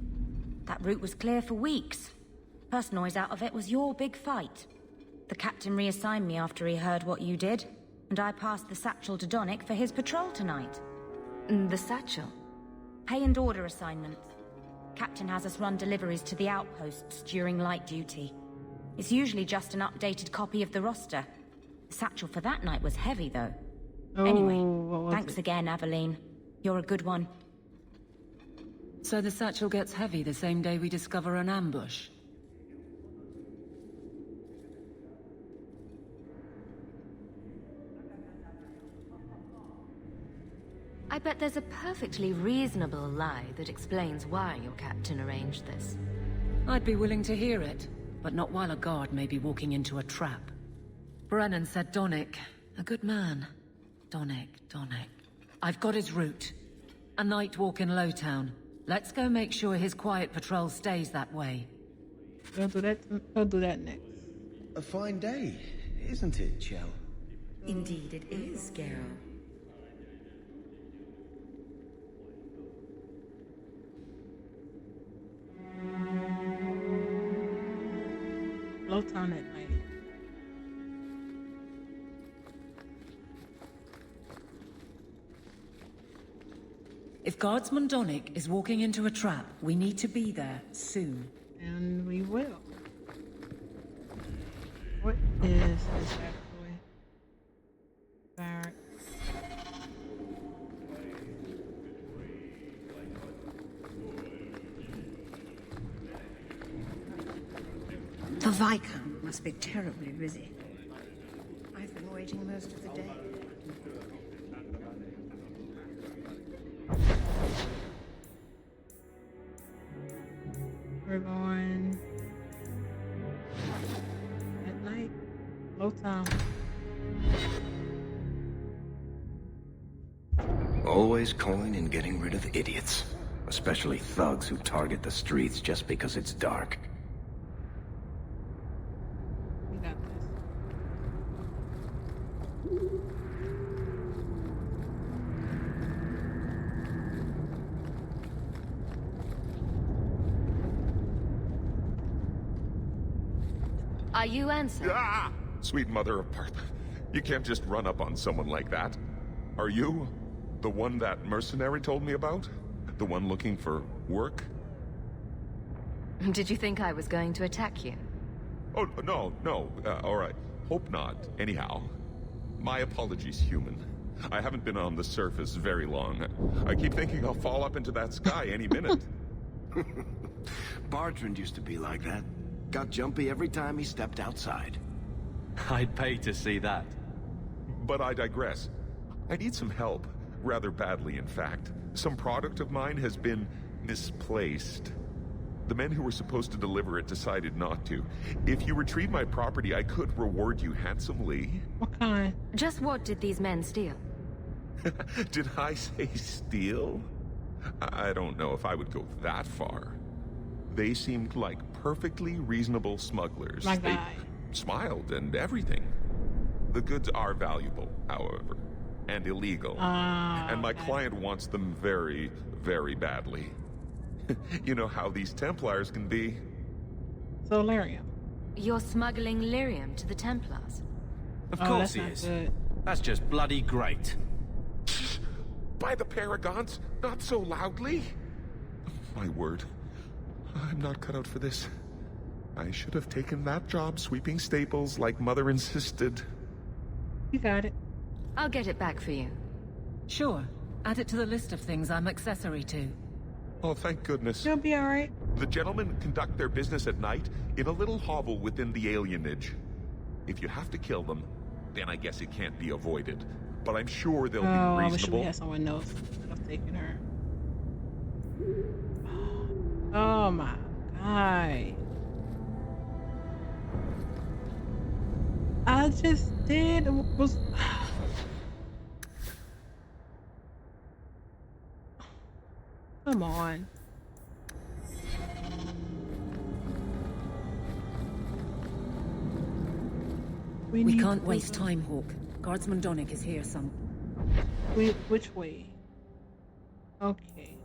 That route was clear for weeks. First noise out of it was your big fight. The captain reassigned me after he heard what you did, and I passed the satchel to Donnick for his patrol tonight. The satchel? Pay and order assignments. Captain has us run deliveries to the outposts during light duty. It's usually just an updated copy of the roster. The satchel for that night was heavy, though. Anyway, thanks again, Aveline. You're a good one. So the satchel gets heavy the same day we discover an ambush? I bet there's a perfectly reasonable lie that explains why your captain arranged this. I'd be willing to hear it, but not while a guard may be walking into a trap. Brennan said Donnick. A good man. Donnick. I've got his route. A night walk in Lowtown. Let's go make sure his quiet patrol stays that way. We'll do that next. A fine day, isn't it, Chell? Indeed it is, Geralt. Lowtown at night. If Guardsman Donnick is walking into a trap, we need to be there soon. And we will. What is this actually? Barracks. The Viscount must be terribly busy. I've been waiting most of the day. We're going at night. Lowtown. Always calling and getting rid of idiots. Especially thugs who target the streets just because it's dark. We got this. Are you Ansel? Ah! Sweet mother of Parth. You can't just run up on someone like that. Are you the one that mercenary told me about? The one looking for work? Did you think I was going to attack you? Oh, no. All right. Hope not. Anyhow, my apologies, human. I haven't been on the surface very long. I keep thinking I'll fall up into that sky any minute. Bartrand used to be like that. Got jumpy every time he stepped outside. I'd pay to see that. But I digress. I need some help. Rather badly, in fact. Some product of mine has been misplaced. The men who were supposed to deliver it decided not to. If you retrieve my property, I could reward you handsomely. What kind? Just what did these men steal? Did I say steal? I don't know if I would go that far. They seemed like perfectly reasonable smugglers. My guy. They smiled and everything. The goods are valuable, however, and illegal. And my okay. client wants them very, very badly. You know how these Templars can be. So lyrium. You're smuggling lyrium to the Templars? Of course he is. That's just bloody great. By the Paragons, not so loudly. My word, I'm not cut out for this. I should have taken that job sweeping stables like Mother insisted. You got it. I'll get it back for you. Sure. Add it to the list of things I'm accessory to. Oh, thank goodness. You'll be alright. The gentlemen conduct their business at night in a little hovel within the alienage. If you have to kill them, then I guess it can't be avoided. But I'm sure they'll be I wish reasonable. we had someone else that have taken her. Oh my god. I just did was come on. We can't waste time, Hawke. Guardsman Donick is here some. Which way? Okay.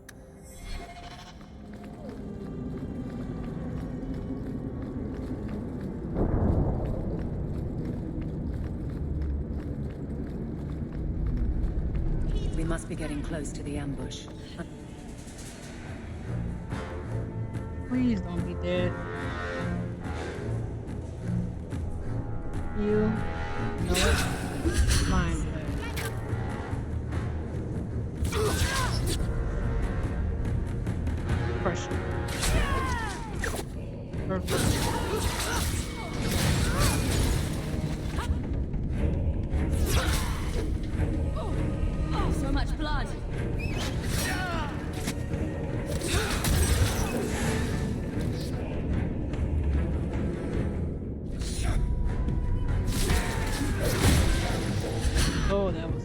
We must be getting close to the ambush. Please don't be dead. You know what? Mine. Pressure. Perfect. Oh, so much blood. Oh, that was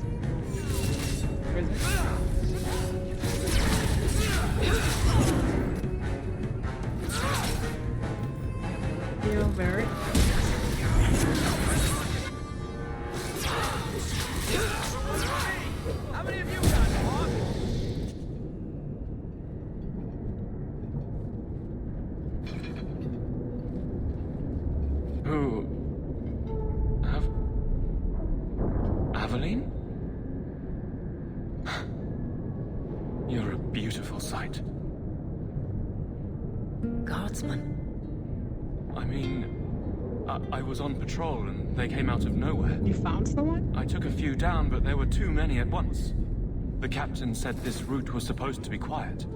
Feel very. How many of you got Hawke? Who? Aveline? You're a beautiful sight. Guardsman? I mean, I was on patrol and they came out of nowhere. You found someone? I took a few down, but there were too many at once. The captain said this route was supposed to be quiet.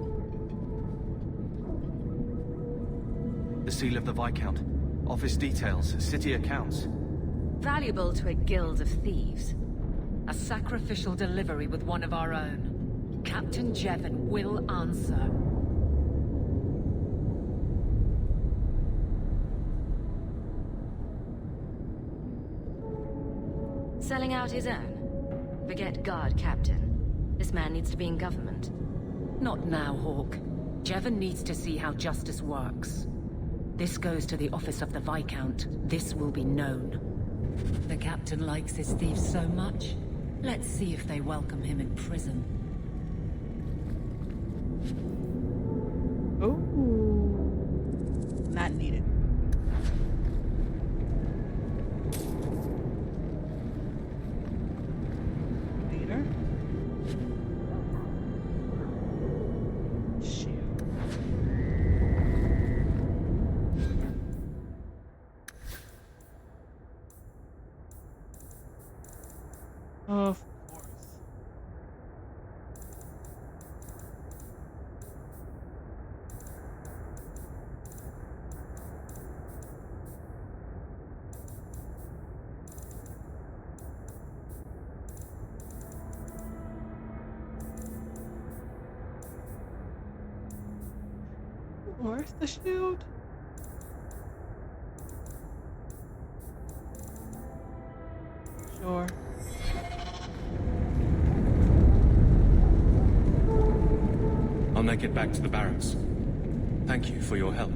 The seal of the Viscount. Office details, city accounts. Valuable to a guild of thieves. A sacrificial delivery with one of our own. Captain Jevon will answer. Selling out his own? Forget guard captain. This man needs to be in government. Not now, Hawke. Jevon needs to see how justice works. This goes to the office of the Viscount. This will be known. The captain likes his thieves so much. Let's see if they welcome him in prison. Ooh. Not needed. Leader. Shield. Of course. Where's the shield? Sure. I'll make it back to the barracks. Thank you for your help.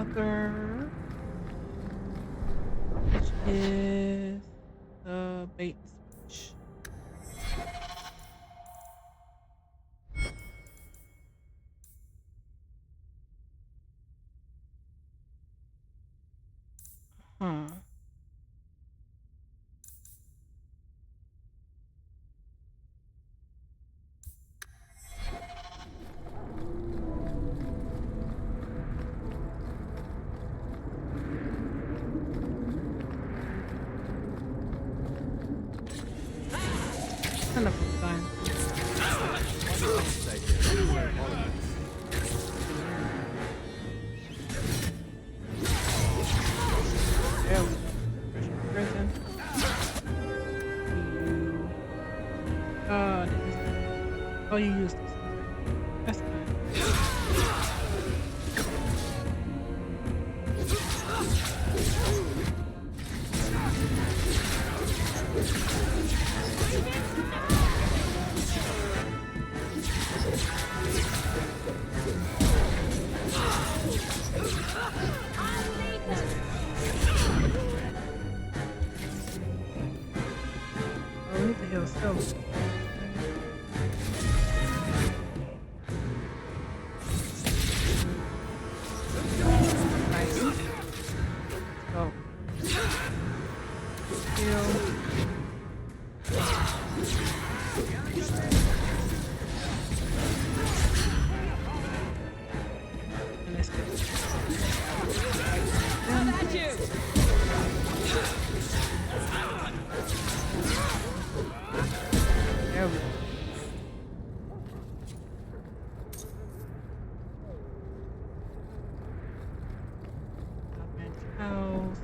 other, which is the bait switch. Huh. Kind of fun. There we go. Prison. Oh, this is. Oh, you used this. That's fine. Oh, we need to heal still. Nice. Oh. Heal. And let's get this. There we go. House.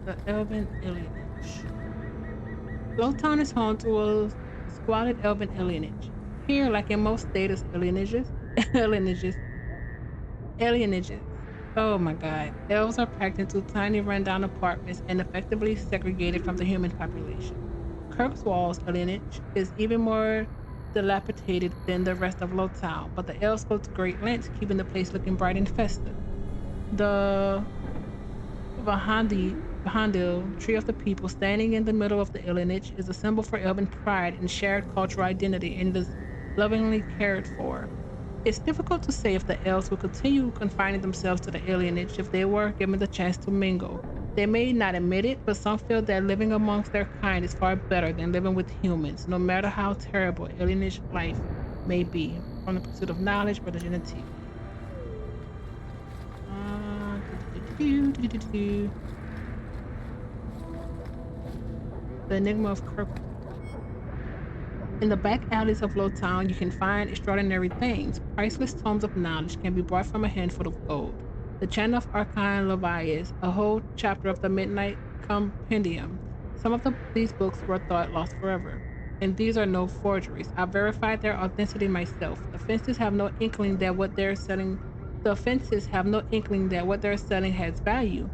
The Elven Alienage. Lowtown is home to a squalid Elven alienage. Here, like in most status alienages, oh my god, elves are packed into tiny rundown apartments and effectively segregated from the human population. Kirkwall's alienage is even more dilapidated than the rest of Lowtown, but the elves go to great lengths keeping the place looking bright and festive. The Vahandil, Tree of the People, standing in the middle of the alienage, is a symbol for elven pride and shared cultural identity, and is lovingly cared for. It's difficult to say if the elves will continue confining themselves to the alienage if they were given the chance to mingle. They may not admit it, but some feel that living amongst their kind is far better than living with humans, no matter how terrible alienage life may be. From the pursuit of knowledge, religion, and tea. The Enigma of Kirkwall. In the back alleys of Lowtown, you can find extraordinary things. Priceless tomes of knowledge can be bought from a handful of gold. The Chant of Archon Levias, a whole chapter of the Midnight Compendium. Some of these books were thought lost forever. And these are no forgeries. I verified their authenticity myself. The fences have no inkling that what they're selling has value.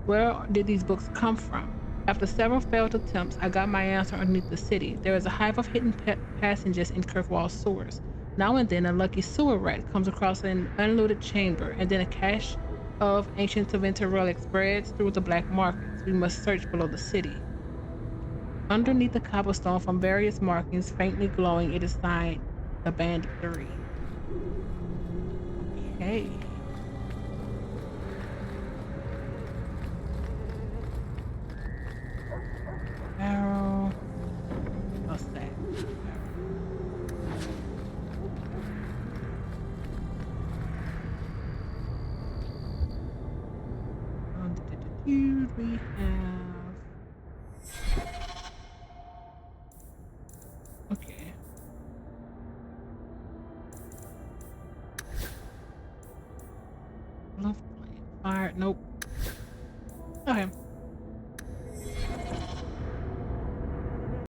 Where did these books come from? After several failed attempts, I got my answer underneath the city. There is a hive of hidden passengers in Kirkwall's sewers. Now and then, a lucky sewer rat comes across an unlooted chamber, and then a cache of ancient Taventa relics spreads through the black markets. We must search below the city. Underneath the cobblestone, from various markings faintly glowing, it is signed the Band of Three. Okay. Barrel. What's that? We have. Okay. Love playing fire. Nope. Okay.